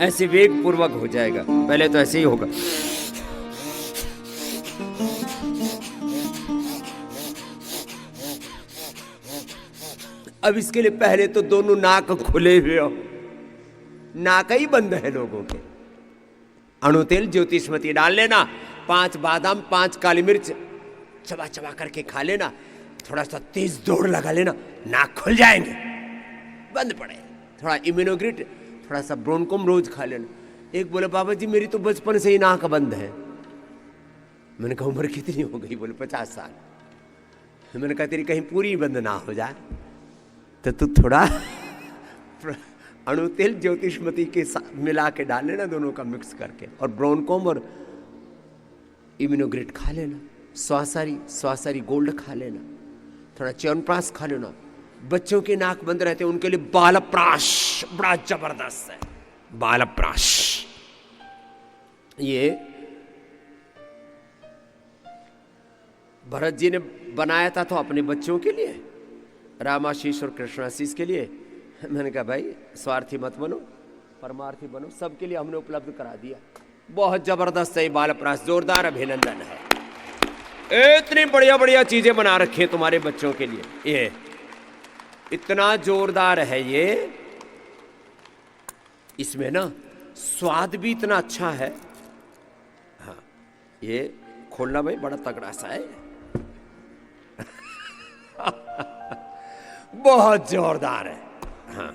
ऐसे वेग पूर्वक हो जाएगा। पहले तो ऐसे ही होगा। अब इसके लिए पहले तो दोनों नाक खुले हुए हो, नाक ही बंद है लोगों के। अणुतेल ज्योतिषमती डाल लेना, 5 बादाम 5 काली मिर्च चबा चबा करके खा लेना, थोड़ा सा तेज दौड़ लगा लेना, नाक खुल जाएंगे, बंद पड़े। थोड़ा इम्यूनोग्रिट, थोड़ा सा ब्रोनकोम रोज खा लेना। एक बोले बाबा जी मेरी तो बचपन से ही नाक बंद है। मैंने कहा उम्र कितनी हो गई? बोले 50 साल। मैंने कहा तेरी कहीं पूरी बंद ना हो जाए तो तू थोड़ा अणु तेल ज्योतिषमती के साथ मिला के डाल लेना, दोनों का मिक्स करके, और ब्रोनकोम और इम्यूनोग्रिट खा लेना, स्वासारी गोल्ड खा लेना, थोड़ा च्यवनप्राश खा लेना। बच्चों के नाक बंद रहते हैं उनके लिए बालप्राश बड़ा जबरदस्त है। बालप्राश ये भरत जी ने बनाया था तो अपने बच्चों के लिए, रामाशीष और कृष्णाशीष के लिए। मैंने कहा भाई स्वार्थी मत बनो, परमार्थी बनो, सबके लिए हमने उपलब्ध करा दिया। बहुत जबरदस्त है ये बालप्राश, जोरदार अभिनंदन है। इतनी बढ़िया बढ़िया चीजें बना रखी हैं तुम्हारे बच्चों के लिए, ये इतना जोरदार है ये। इसमें ना स्वाद भी इतना अच्छा है। हाँ ये खोलना भाई बड़ा तगड़ा सा है बहुत जोरदार है। हाँ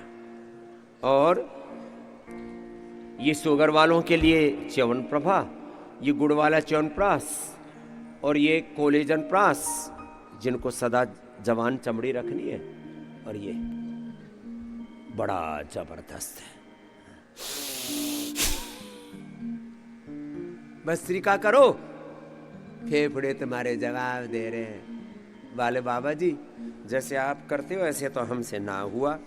और ये शुगर वालों के लिए च्यवनप्रभा, ये गुड़ वाला च्यवनप्राश, और ये कोलेजन प्राश जिनको सदा जवान चमड़ी रखनी है, और ये बड़ा जबरदस्त है। भस्त्रिका करो, फेफड़े तुम्हारे जवाब दे रहे हैं। वाले बाबा जी जैसे आप करते हो ऐसे तो हमसे ना हुआ।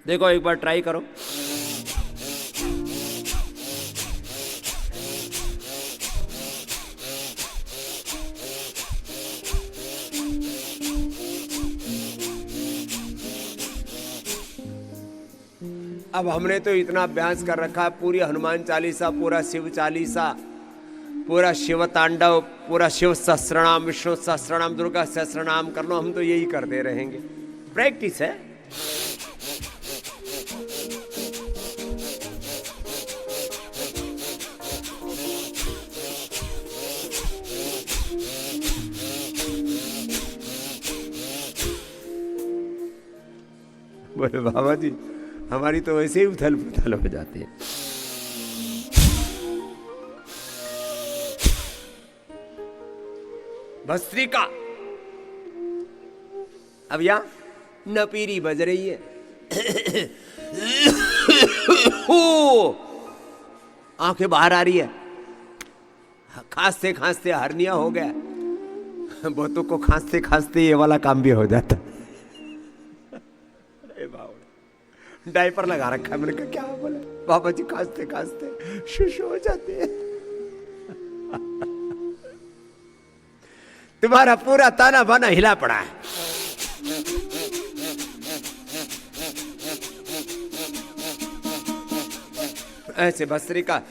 देखो एक बार ट्राई करो। अब हमने तो इतना अभ्यास कर रखा है, पूरी हनुमान चालीसा, पूरा शिव चालीसा, पूरा शिव तांडव, पूरा शिव सहस्त्रनाम, विष्णु सहस्त्रनाम, दुर्गा सहस्त्रनाम कर लो, हम तो यही करते रहेंगे। प्रैक्टिस है। बोले बाबा जी हमारी तो वैसे ही उथल पुथल हो जाती है। भस्त्रिका अब यहां नपीरी बज रही है आंखें बाहर आ रही है, खांसते खांसते हर्निया हो गया। बहुतों को खांसते खांसते ये वाला काम भी हो जाता। डायपर लगा रखा है। मैंने कहा क्या बोले? बाबा जी खांसते खांसते शुश हो जाते हैं। तुम्हारा पूरा ताना बाना हिला पड़ा है। ऐसे भस्त्रिका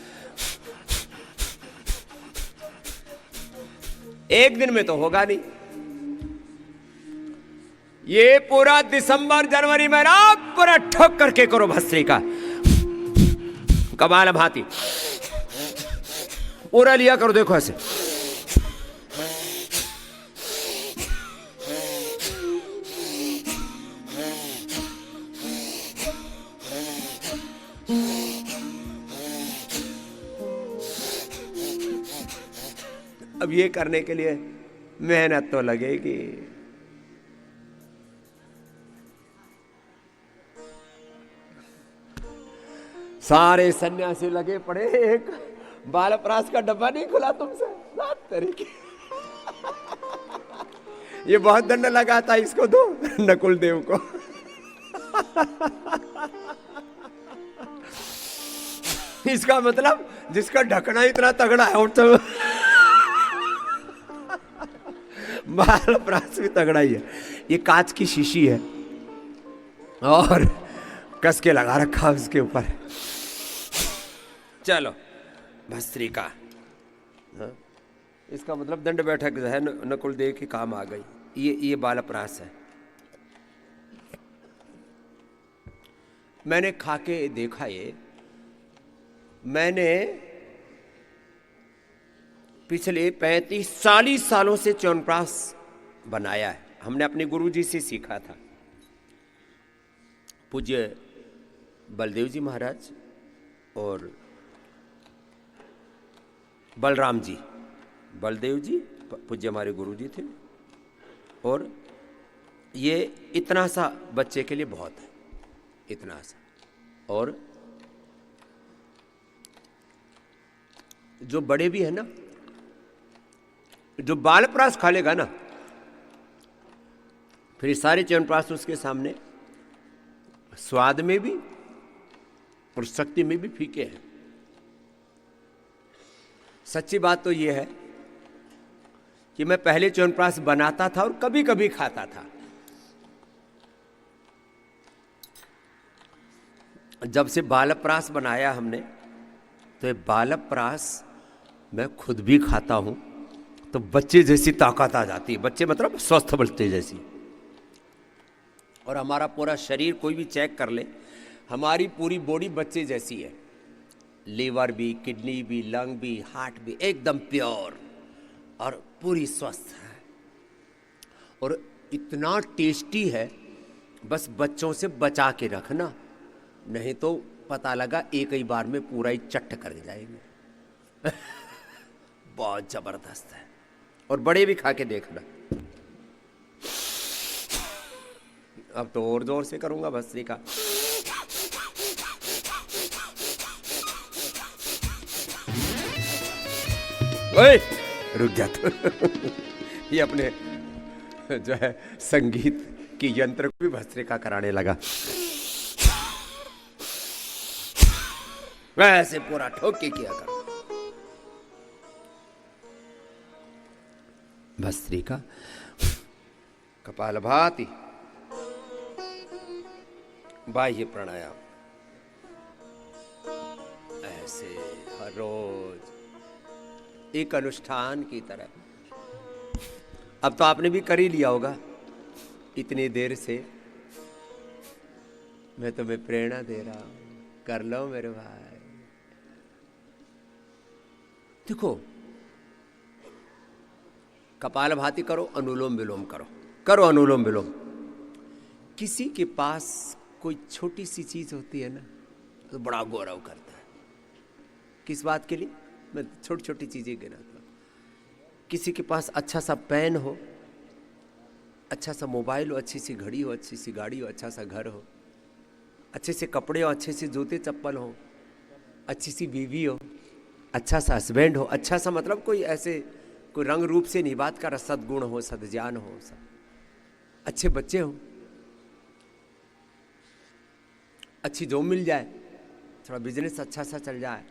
एक दिन में तो होगा नहीं। ये पूरा दिसंबर जनवरी में ना पूरा ठोक करके करो भस्त्रिका, कमाल भांति पूरा लिया करो। देखो ऐसे अब ये करने के लिए मेहनत तो लगेगी। सारे सन्यासी लगे पड़े, एक बालप्राश का डब्बा नहीं खुला तुमसे तरीके। ये बहुत दंड लगा था, इसको दो नकुल देव को। इसका मतलब जिसका ढकना इतना तगड़ा है तो बालप्राश भी तगड़ा ही है। ये कांच की शीशी है और कस के लगा रखा उसके ऊपर। चलो भस्त्रिका, हाँ? इसका मतलब दंड बैठक जो है नकुल देव के काम आ गई। ये बालप्राश है। मैंने खा के देखा, ये मैंने पिछले 35-40 सालों से च्यवनप्राश बनाया है। हमने अपने गुरुजी से सीखा था, पूज्य बलदेव जी महाराज और बलराम जी। बलदेव जी पूज्य हमारे गुरुजी थे, और ये इतना सा बच्चे के लिए बहुत है, इतना सा। और जो बड़े भी है ना, जो बालप्राश खा लेगा ना, फिर ये सारे च्यवनप्राश उसके सामने स्वाद में भी और शक्ति में भी फीके हैं। सच्ची बात तो ये है कि मैं पहले च्यवनप्राश बनाता था और कभी कभी खाता था। जब से बालप्राश बनाया हमने, तो ये बालप्राश मैं खुद भी खाता हूं, तो बच्चे जैसी ताकत आ जाती है। बच्चे मतलब स्वस्थ बच्चे जैसी। और हमारा पूरा शरीर कोई भी चेक कर ले, हमारी पूरी बॉडी बच्चे जैसी है। लीवर भी, किडनी भी, लंग भी, हार्ट भी एकदम प्योर और पूरी स्वस्थ है। और इतना टेस्टी है, बस बच्चों से बचा के रखना, नहीं तो पता लगा एक ही बार में पूरा ही चट्ट कर जाएंगे। बहुत जबरदस्त है। और बड़े भी खा के देखना। अब तो और जोर से करूंगा भस्त्री का। ओए रुक जा तू। ये अपने जो है संगीत की यंत्र को भी भस्त्री का कराने लगा। वैसे पूरा ठोक के किया कर। भस्त्रिका, कपालभाति, बाह्य प्राणायाम, ऐसे हर रोज एक अनुष्ठान की तरह। अब तो आपने भी कर ही लिया होगा इतनी देर से। मैं तुम्हें प्रेरणा दे रहा हूं, कर लो मेरे भाई। देखो, कपालभाति करो, अनुलोम विलोम करो, करो अनुलोम विलोम। किसी के पास कोई छोटी सी चीज होती है ना, तो बड़ा गौरव करता है। किस बात के लिए? मैं छोटी छोटी चीजें गिनाता हूं। किसी के पास अच्छा सा पेन हो, अच्छा सा मोबाइल हो, अच्छी सी घड़ी हो, अच्छी सी गाड़ी हो, अच्छा सा घर हो, अच्छे से कपड़े हो, अच्छे से जूते चप्पल हो, अच्छी सी बीवी हो, अच्छा सा हस्बैंड हो। अच्छा सा मतलब कोई ऐसे कोई रंग रूप से नहीं बात कर, सद्गुण हो, सद्ज्ञान हो, सब अच्छे बच्चे हो, अच्छी जॉब मिल जाए, थोड़ा बिजनेस अच्छा सा चल जाए,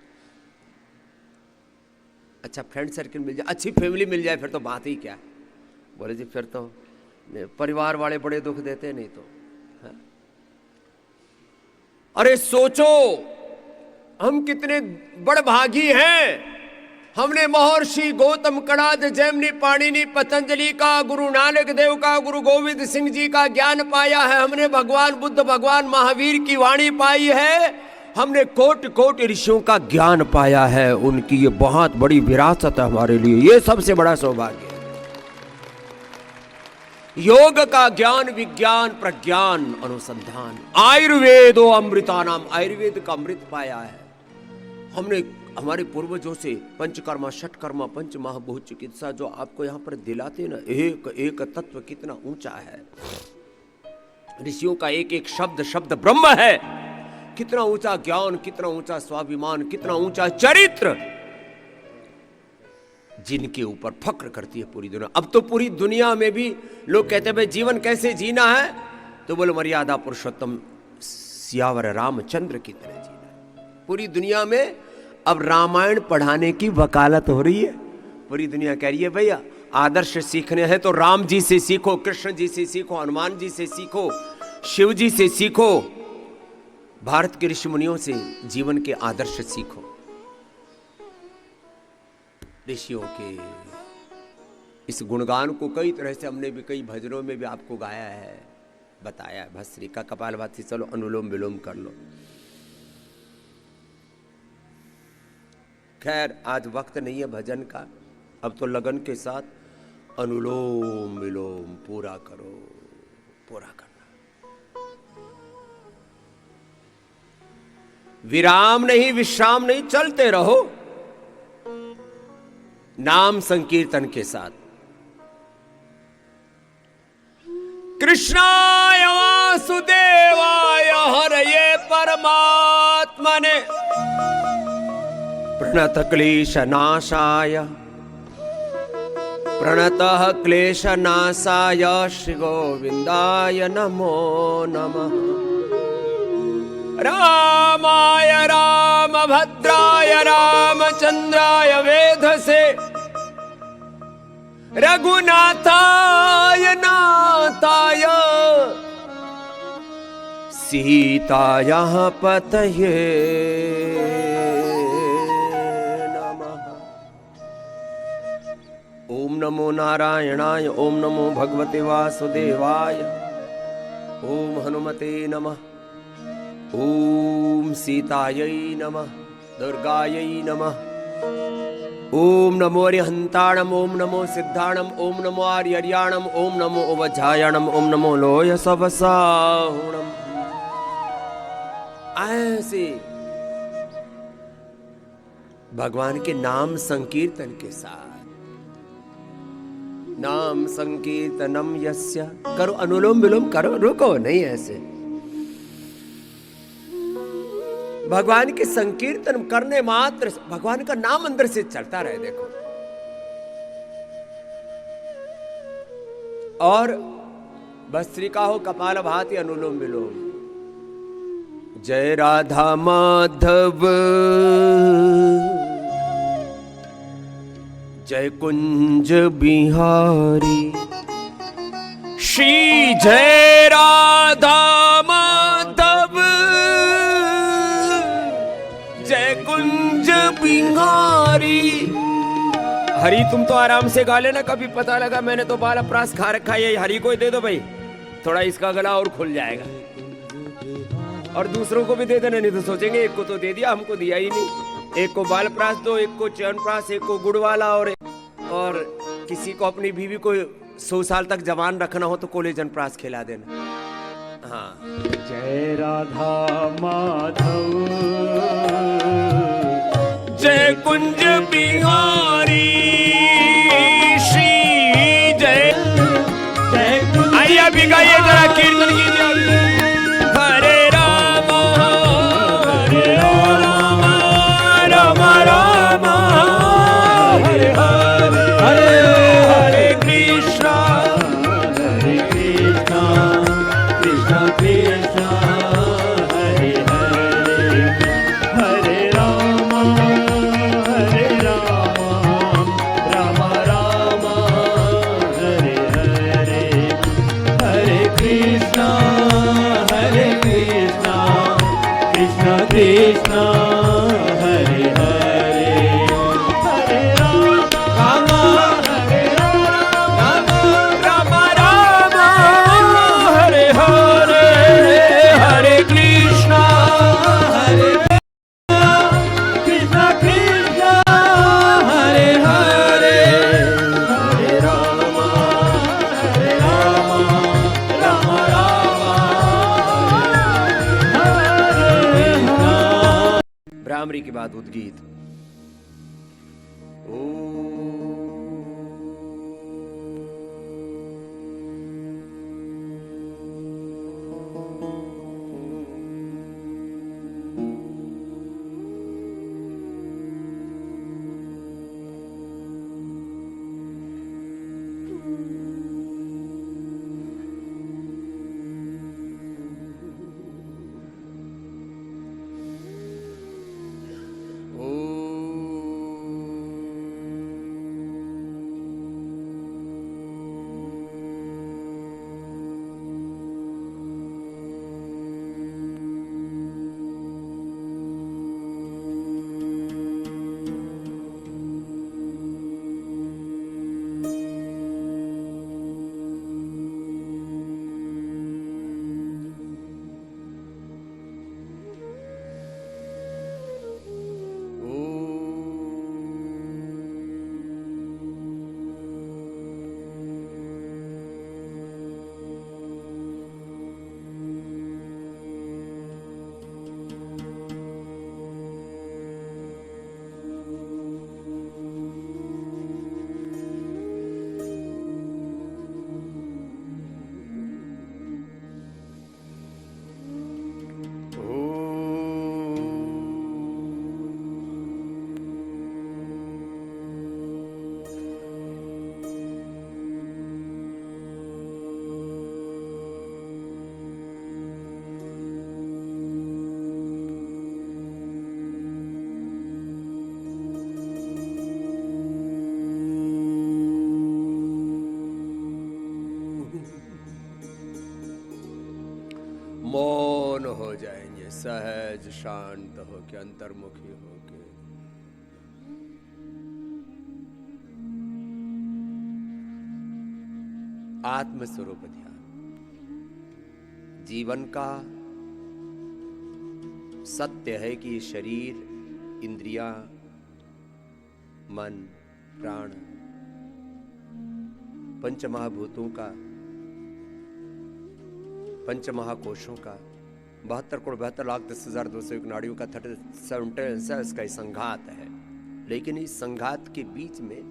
अच्छा फ्रेंड सर्किल मिल जाए, अच्छी फैमिली मिल जाए, फिर तो बात ही क्या है। बोले जी फिर तो परिवार वाले बड़े दुख देते, नहीं तो है? अरे सोचो हम कितने बड़भागी हैं। हमने महर्षि गौतम, कणाद, जैमिनी, पाणिनि, पतंजलि का, गुरु नानक देव का, गुरु गोविंद सिंह जी का ज्ञान पाया है। हमने भगवान बुद्ध, भगवान महावीर की वाणी पाई है। हमने कोटि कोटि ऋषियों का ज्ञान पाया है। उनकी ये बहुत बड़ी विरासत है हमारे लिए। ये सबसे बड़ा सौभाग्य है। योग का ज्ञान, विज्ञान, प्रज्ञान, अनुसंधान, आयुर्वेदो अमृतानाम, आयुर्वेद का अमृत पाया है हमने हमारे पूर्वजों से। पंचकर्मा, षटकर्मा, पंच महाभूत चिकित्सा जो आपको यहाँ पर दिलाते ना, एक एक तत्व कितना ऊंचा है। ऋषियों का एक एक शब्द शब्द ब्रह्म है। कितना ऊंचा ज्ञान, कितना ऊंचा स्वाभिमान, कितना ऊंचा चरित्र, जिनके ऊपर फक्र करती है पूरी दुनिया। अब तो पूरी दुनिया में भी लोग कहते हैं भाई जीवन कैसे जीना है, तो बोलो मर्यादा पुरुषोत्तम सियावर रामचंद्र की तरह जीना है। पूरी दुनिया में अब रामायण पढ़ाने की वकालत हो रही है। पूरी दुनिया कह रही है भैया आदर्श सीखने हैं तो राम जी से सीखो, कृष्ण जी से सीखो, हनुमान जी से सीखो, शिव जी से सीखो, भारत के ऋषि मुनियों से जीवन के आदर्श सीखो। ऋषियों के इस गुणगान को कई तरह से हमने भी कई भजनों में भी आपको गाया है, बताया है। भस्त्री का, कपालभाति, चलो अनुलोम विलोम कर लो। खैर आज वक्त नहीं है भजन का, अब तो लगन के साथ अनुलोम विलोम पूरा करो, पूरा करना। विराम नहीं, विश्राम नहीं, चलते रहो नाम संकीर्तन के साथ। कृष्णाय वासुदेवाय हरये परमात्मने प्रणत क्लेश नाशाय प्रणतः क्लेश नाशाय श्री गोविंदाय नमो नमः। रामाय रामभद्राय रामचंद्राय वेधसे रघुनाथाय नाथाय सीतायाः पतये नमः। ओम नमो नारायणाय, ओम नमो भगवते वासुदेवाय, ओम हनुमते नमः, ओम सीतायै नमः, दुर्गायै नमः, ओम नमो अरिहंताणम, ओम नमो सिद्धाणम, ओम नमो आर्यर्याणम, ओम नमो ओवज्जायणम, ओम नमो लोय सवसाहुणम। ऐसे भगवान के नाम संकीर्तन के साथ, नाम संकीर्तनम यस्य, करो अनुलोम विलोम करो, रुको नहीं ऐसे। भगवान के संकीर्तन करने मात्र भगवान का नाम अंदर से चलता रहे, देखो। और भस्त्रिका हो कपाल भाति अनुलोम विलोम। जय राधा माधव जय कुंज बिहारी, श्री जय राधा माधव जय कुंज बिहारी। हरी तुम तो आराम से गा लेना, कभी पता लगा मैंने तो बाल अपरास खा रखा है, हरी को ही दे दो भाई, थोड़ा इसका गला और खुल जाएगा। और दूसरों को भी दे देना, नहीं तो सोचेंगे एक को तो दे दिया, हमको दिया ही नहीं। एक को बाल प्रास दो, एक को च्यवनप्राश, एक को गुड़ वाला, और किसी को अपनी बीवी को 100 साल तक जवान रखना हो तो कोलेजन प्रास खिला देना। हाँ, जय राधा माधव जय कुंज बिहारी, श्री जय जय। आइए अभी गाइए जरा, कीर्तन कीजिए। हरे राम हरे राम राम राम हरे हरे, हरे हरे कृष्णा हरे कृष्णा कृष्णा कृष्णा हरे हरे, हरे राम राम राम हरे हरे, हरे कृष्णा कृष्णा कृष्णा हरे हरे, हरे राम हरे राम राम हरे हरे, हरे कृष्णा हरे कृष्णा कृष्णा हरे हरे, हरे राम राम भ्रामरी के बाद उद्गीत। मौन हो जाएंगे, सहज शांत होके, अंतर्मुखी होके। आत्मस्वरूप ध्यान जीवन का सत्य है कि ये शरीर, इंद्रियां, मन, प्राण, पंचमहाभूतों का, पंचमहाकोशों का, 72,72,10,201 नाड़ियों का 37 सेल्स का संघात है। लेकिन इस संघात के बीच में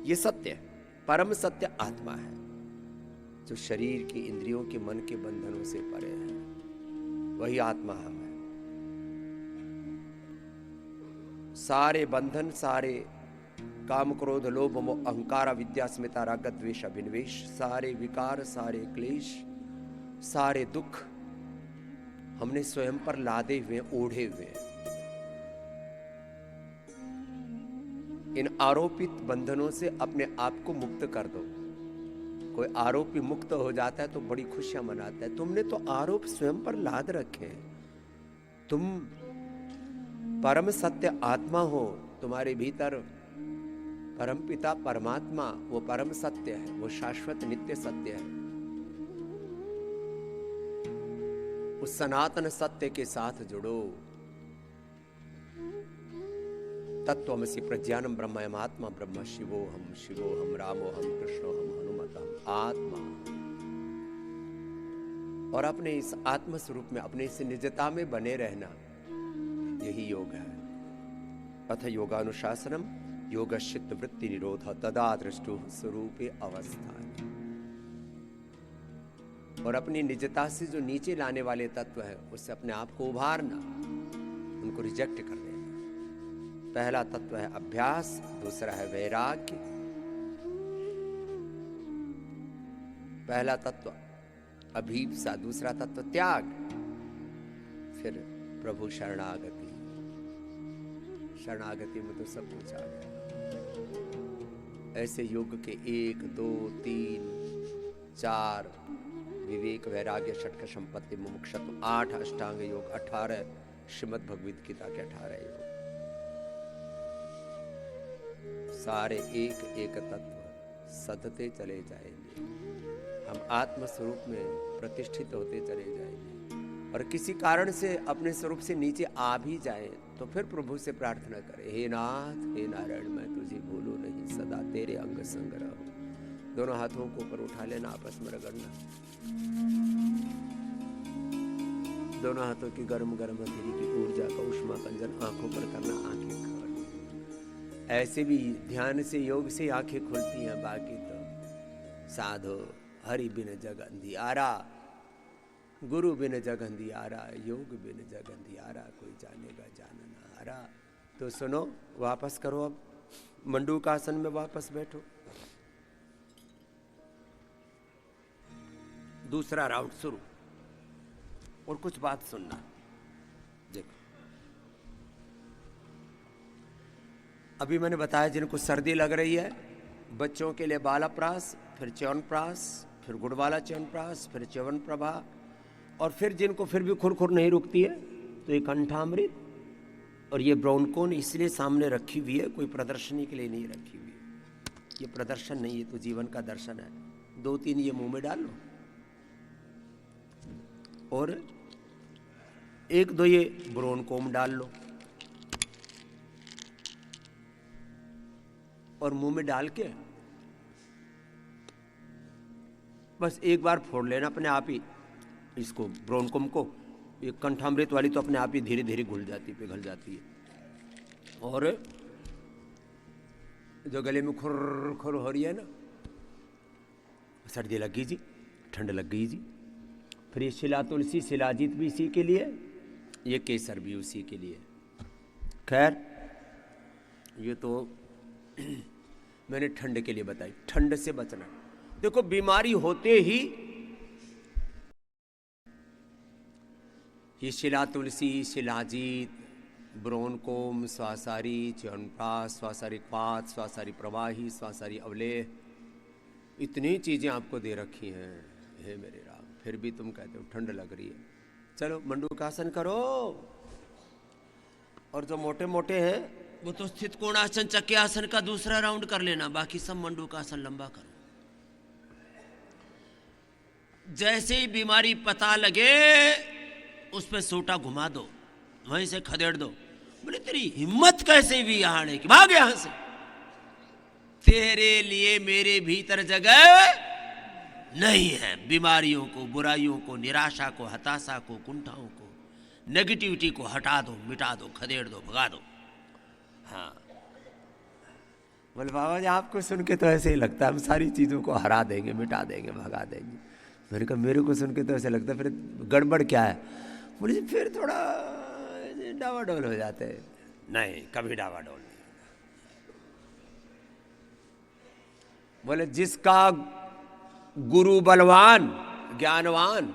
ये सत्य है, परम सत्य आत्मा है, जो शरीर की, इंद्रियों के, मन के बंधनों से परे है। वही आत्मा हम है। सारे बंधन, सारे काम, क्रोध, लोभ, मोह, अहंकार, अविद्या, अस्मिता, राग, द्वेष, अभिनिवेश, सारे विकार, सारे क्लेश, सारे दुख हमने स्वयं पर लादे हुए, ओढ़े हुए। इन आरोपित बंधनों से अपने आप को मुक्त कर दो। कोई आरोपी मुक्त हो जाता है तो बड़ी खुशियां मनाता है। तुमने तो आरोप स्वयं पर लाद रखे हैं। तुम परम सत्य आत्मा हो, तुम्हारे भीतर परम पिता परमात्मा, वो परम सत्य है, वो शाश्वत नित्य सत्य है। उस सनातन सत्य के साथ जुड़ो। तत्त्वमसि प्रज्ञानम ब्रह्मयम आत्मा ब्रह्म शिवो हम रामो हम कृष्णो हम हनुमत हम आत्मा। और अपने इस आत्म स्वरूप में, अपने इस निजता में बने रहना, यही योग है। अथ योगानुशासनम योगश्चित्त वृत्ति निरोध तदा दृष्टु स्वरूपे अवस्था। और अपनी निजता से जो नीचे लाने वाले तत्व है, उससे अपने आप को उभारना, उनको रिजेक्ट कर देना। पहला तत्व है अभ्यास, दूसरा है वैराग्य। पहला तत्व अभीप्सा, दूसरा तत्व त्याग, फिर प्रभु शरणागति। शरणागति में तो सब कुछ आ गया। ऐसे योग के 1, 2, 3, 4 विवेक, वैराग्य, षटक संपत्ति, मुमुक्षुत्व, 8 अष्टांग योग, 18 श्रीमद् भगवद गीता के 18 योग। सारे एक एक तत्व सधते चले जाएंगे। हम आत्म स्वरूप में प्रतिष्ठित होते चले जाएंगे। और किसी कारण से अपने स्वरूप से नीचे आ भी जाए तो फिर प्रभु से प्रार्थना करें, हे नाथ, हे नारायण, मैं तुझे भूलूं नहीं, सदा तेरे अंग संग रहूं। दोनों हाथों को ऊपर उठा लेना, आपस में रगड़ना। दोनों हाथों की गर्म गर्म हथेली की ऊर्जा का उष्मा कंजन आंखों पर करना, आंखें खोल। ऐसे भी ध्यान से, योग से आंखें खुलती हैं। बाकी तो साधो हरि बिन जग अंधियारा, गुरु बिन जग अंधियारा, योग बिन जग अंधियारा, कोई जानेगा जानना हारा। तो सुनो, वापस करो, अब मंडूकासन में वापस बैठो। दूसरा राउंड शुरू। और कुछ बात सुनना। देखो, अभी मैंने बताया जिनको सर्दी लग रही है, बच्चों के लिए बालाप्रास, फिर च्यवनप्रास, फिर गुड़वाला च्यवनप्रास, फिर च्यवनप्रभा, और फिर जिनको फिर भी खुरखुर नहीं रुकती है तो ये कंठामृत और ये ब्राउनकोन इसलिए सामने रखी हुई है, कोई प्रदर्शनी के लिए नहीं रखी हुई है। ये प्रदर्शन नहीं, ये तो जीवन का दर्शन है। 2-3 ये मुंह में डाल लो, और 1-2 ये ब्रोनकोम डाल लो, और मुंह में डाल के बस एक बार फोड़ लेना अपने आप ही इसको, ब्रोनकोम को। ये कंठामृत वाली तो अपने आप ही धीरे धीरे घुल जाती, पिघल जाती है। और जो गले में खुर खुर हो रही है ना, सर्दी लग गई जी, ठंड लग गई जी। फिर ये शिला तुलसी, शिलाजीत भी इसी के लिए, ये केसर भी उसी के लिए। खैर, ये तो मैंने ठंड के लिए बताई। ठंड से बचना, देखो बीमारी होते ही ये शिला तुलसी, शिलाजीत, ब्रोनकोम, स्वासारी, च्यवनप्राश, स्वासारी पात, स्वासारी प्रवाही, स्वासारी अवलेह, इतनी चीजें आपको दे रखी हैं। हे मेरे राम, फिर भी तुम कहते हो ठंड लग रही है। चलो मंडूकासन करो। और जो मोटे मोटे हैं वो तो स्थित कोणासन चक्रासन का दूसरा राउंड कर लेना, बाकी सब मंडूकासन लंबा करो। जैसे ही बीमारी पता लगे उस पे सोटा घुमा दो, वहीं से खदेड़ दो। बोले तेरी हिम्मत कैसे भी यहाँ आने की, भाग यहां से। तेरे लिए मेरे भीतर जगह नहीं है। बीमारियों को, बुराइयों को, निराशा को, हताशा को, कुंठाओं को, नेगेटिविटी को हटा दो, मिटा दो, खदेड़ दो, भगा दो। हाँ बोले बाबा जी आपको सुन के तो ऐसे ही लगता है हम सारी चीज़ों को हरा देंगे, मिटा देंगे, भगा देंगे। मैंने कहा मेरे को सुन के तो ऐसे लगता है फिर गड़बड़ क्या है। बोले जी फिर थोड़ा डावाडोल हो जाते हैं। नहीं, कभी डावाडोल नहीं। बोले जिसका गुरु बलवान ज्ञानवान,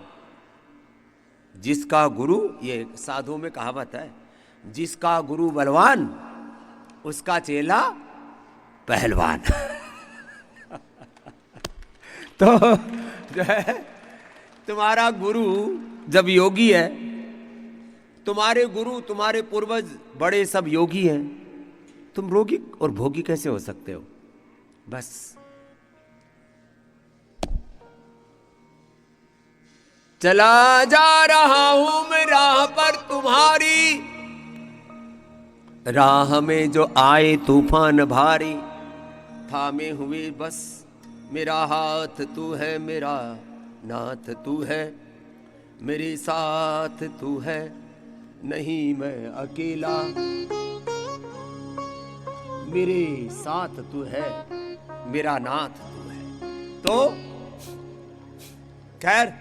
जिसका गुरु, ये साधुओं में कहावत है, जिसका गुरु बलवान उसका चेला पहलवान। तो जो है तुम्हारा गुरु जब योगी है, तुम्हारे गुरु तुम्हारे पूर्वज बड़े सब योगी हैं, तुम रोगी और भोगी कैसे हो सकते हो। बस चला जा रहा हूं मैं राह पर तुम्हारी, राह में जो आए तूफान भारी, थामे हुए बस मेरा हाथ तू है, मेरा नाथ तू है, मेरे साथ तू है, नहीं मैं अकेला, मेरे साथ तू है, मेरा नाथ तू है। तो खैर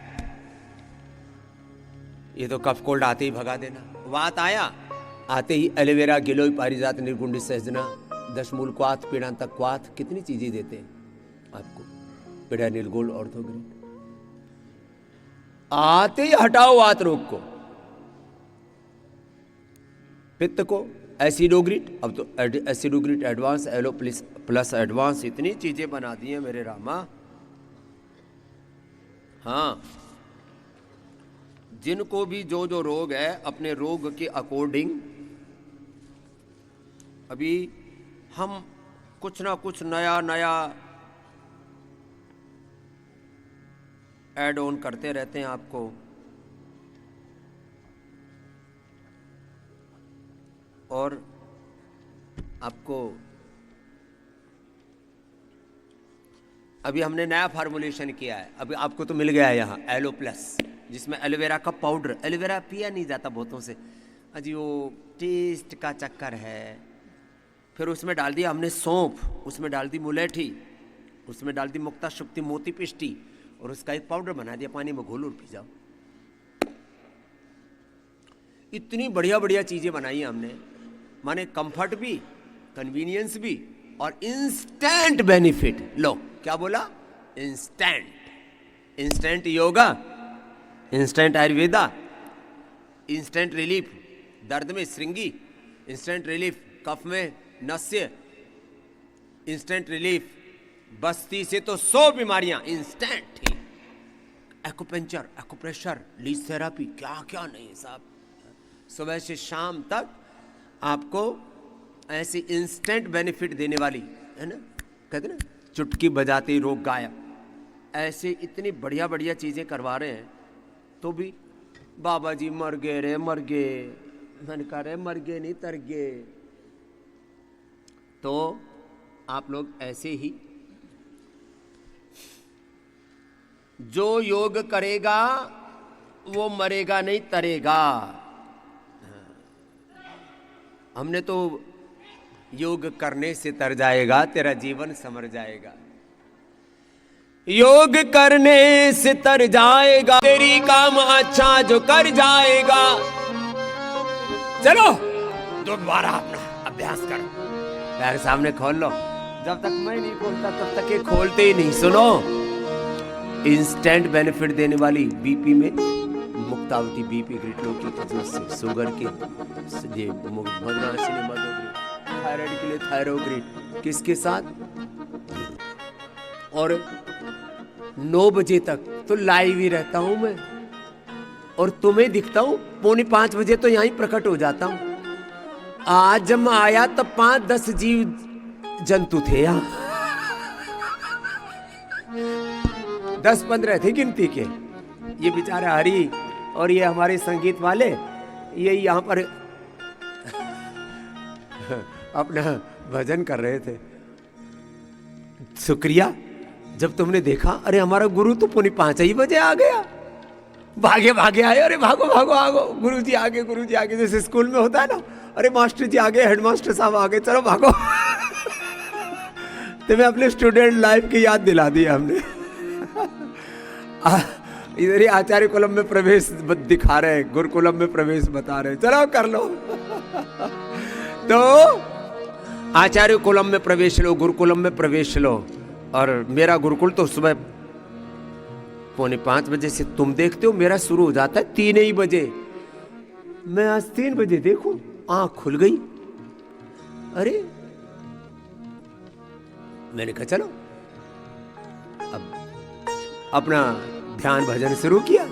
ये तो कफ कोल्ड आते ही भगा देना। वात आया आते ही एलोवेरा, गिलोय, पारिजात, निर्गुंडी, सहजना, दशमूल, क्वाथ, पीड़ांतक, क्वाथ, कितनी चीजें देते हैं आपको। पीड़ा, नीलगोल, ऑर्थोग्रिड। आते ही हटाओ वात रोग को। पित्त को एसिडोग्रिड, अब तो एसिडोग्रिड एडवांस, एलो प्लस एडवांस, इतनी चीजें बना दी हैं मेरे रामा। हाँ जिनको भी जो जो रोग है अपने रोग के अकॉर्डिंग अभी हम कुछ ना कुछ नया नया ऐड ऑन करते रहते हैं आपको। और आपको अभी हमने नया फार्मूलेशन किया है, अभी आपको तो मिल गया है यहाँ एलो प्लस, जिसमें एलोवेरा का पाउडर, एलोवेरा पिया नहीं जाता बहुतों से, अजी वो टेस्ट का चक्कर है। फिर उसमें डाल दिया हमने सौंफ, उसमें डाल दी मुलेठी, उसमें डाल दी मुक्ता शुक्ति मोती पिष्टी, और उसका एक पाउडर बना दिया, पानी में घोलो और पी जाओ। इतनी बढ़िया बढ़िया चीजें बनाई हैं हमने, माने कंफर्ट भी, कन्वीनियंस भी और इंस्टेंट बेनिफिट। लो क्या बोला, instant. Instant yoga, instant Ayurveda, instant relief दर्द में श्रृंगी, इंस्टेंट रिलीफ कफ में नस्य, इंस्टेंट रिलीफ बस्ती से तो 100 बीमारियां इंस्टेंट ही। एक्यूपेंचर, एक्यूप्रेशर, लीज थेरापी, क्या क्या नहीं साहब। सुबह से शाम तक आपको ऐसी इंस्टेंट बेनिफिट देने वाली है ना, कहते ना चुटकी बजाते ही रोग गायब। ऐसे इतनी बढ़िया बढ़िया चीजें करवा रहे हैं तो भी बाबा जी मर गए रे, मर गए। मैंने कहा रे मर गए नहीं, तर गए। तो आप लोग ऐसे ही जो योग करेगा वो मरेगा नहीं, तरेगा। हमने तो योग करने से तर जाएगा, तेरा जीवन संवर जाएगा। योग करने से तर जाएगा, तेरी काम अच्छा जो कर जाएगा। चलो दोबारा अपना अभ्यास करो, पैर सामने खोल लो। जब तक मैं नहीं खोलता तब तक ये खोलते ही नहीं। सुनो, इंस्टेंट बेनिफिट देने वाली बीपी में मुक्तावती, बीपी ग्रिड, लो की शुगर के ये मदनासिनी मदोग्रिड, थायराइड के लिए थायरोग्रिड, किसके साथ। और 9 बजे तक तो लाइव ही रहता हूं मैं, और तुम्हें दिखता हूं 4:45 बजे तो यहीं प्रकट हो जाता हूं। आज जब मैं आया तब 5-10 जीव जंतु थे यहाँ, 10-15 थे गिनती के। ये बेचारा हरी और ये हमारे संगीत वाले ये यहाँ पर अपना भजन कर रहे थे। शुक्रिया जब तुमने देखा, अरे हमारा गुरु तो 4:45 बजे आ गया, भागे भागे आए, अरे भागो भागो भागो, गुरुजी आगे, गुरुजी आगे, जैसे स्कूल में होता है ना, अरे मास्टर जी आगे, हेडमास्टर साहब आगे, चलो भागो। तुम्हें अपने स्टूडेंट लाइफ की याद दिला दी हमने। इधर ही आचार्य कुलम में प्रवेश दिखा रहे, गुरुकुलम में प्रवेश बता रहे, चलो कर लो। तो आचार्य कुलम में प्रवेश लो, गुरुकुलम में प्रवेश लो। और मेरा गुरुकुल तो सुबह 4:45 बजे से तुम देखते हो, मेरा शुरू हो जाता है 3 ही बजे। मैं आज 3 बजे देखूं, आंख खुल गई। अरे मैंने कहा चलो अब अपना ध्यान भजन शुरू किया,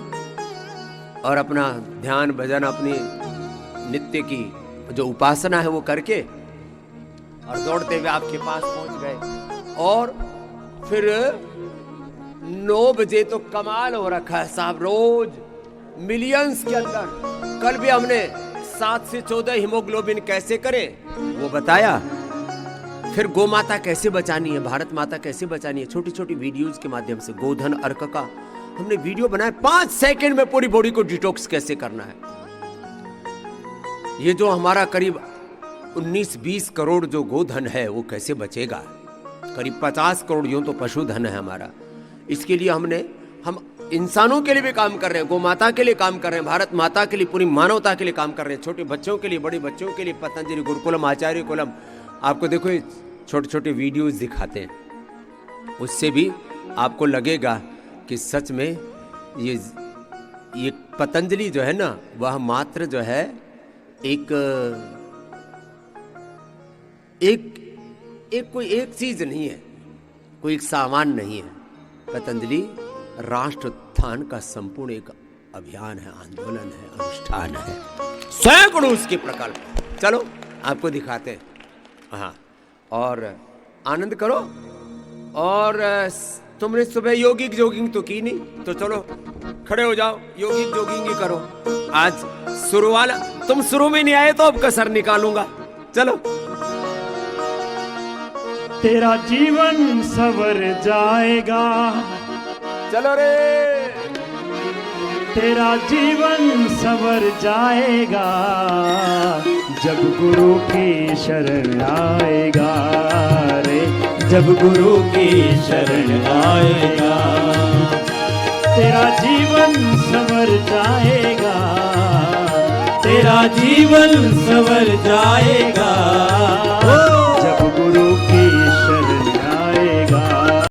और अपना ध्यान भजन अपनी नित्य की जो उपासना है वो करके और दौड़ते हुए आपके पास पहुंच गए। और फिर 9 बजे तो कमाल हो रखा है साहब, रोज मिलियंस के अंदर। कल भी हमने 7 से 14 हीमोग्लोबिन कैसे करें वो बताया, फिर गौ माता कैसे बचानी है, भारत माता कैसे बचानी है, छोटी छोटी वीडियोज के माध्यम से गोधन अर्क का हमने वीडियो बनाया। 5 सेकंड में पूरी बॉडी को डिटॉक्स कैसे करना है। ये जो हमारा करीब 19-20 करोड़ जो गोधन है वो कैसे बचेगा, करीब 50 करोड़ यूं तो पशुधन है हमारा। इसके लिए हम इंसानों के लिए भी काम कर रहे हैं, गौ माता के लिए काम कर रहे हैं, भारत माता के लिए, पूरी मानवता के लिए काम कर रहे हैं, छोटे बच्चों के लिए, बड़े बच्चों के लिए। पतंजलि गुरुकुलम, आचार्य कुलम, आपको देखो ये छोटे छोटे वीडियोस दिखाते हैं, उससे भी आपको लगेगा कि सच में ये पतंजलि जो है ना, वह मात्र जो है कोई एक चीज नहीं है, कोई एक सामान नहीं है। पतंजलि राष्ट्र उत्थान का संपूर्ण एक अभियान है, आंदोलन है, अनुष्ठान है, सैकड़ों उसके प्रकल्प। चलो आपको दिखाते हैं। हाँ, और आनंद करो। और तुमने सुबह योगिक जोगिंग तो की नहीं, तो चलो खड़े हो जाओ, योगिक जोगिंग ही करो। आज शुरू वाला, तुम शुरू में नहीं आए तो अब कसर निकालूंगा। चलो। तेरा जीवन सवर जाएगा, चलो रे। तेरा जीवन सवर जाएगा, जब गुरु की शरण आएगा रे, जब गुरु की शरण आएगा। तेरा जीवन सवर जाएगा, तेरा जीवन सवर जाएगा।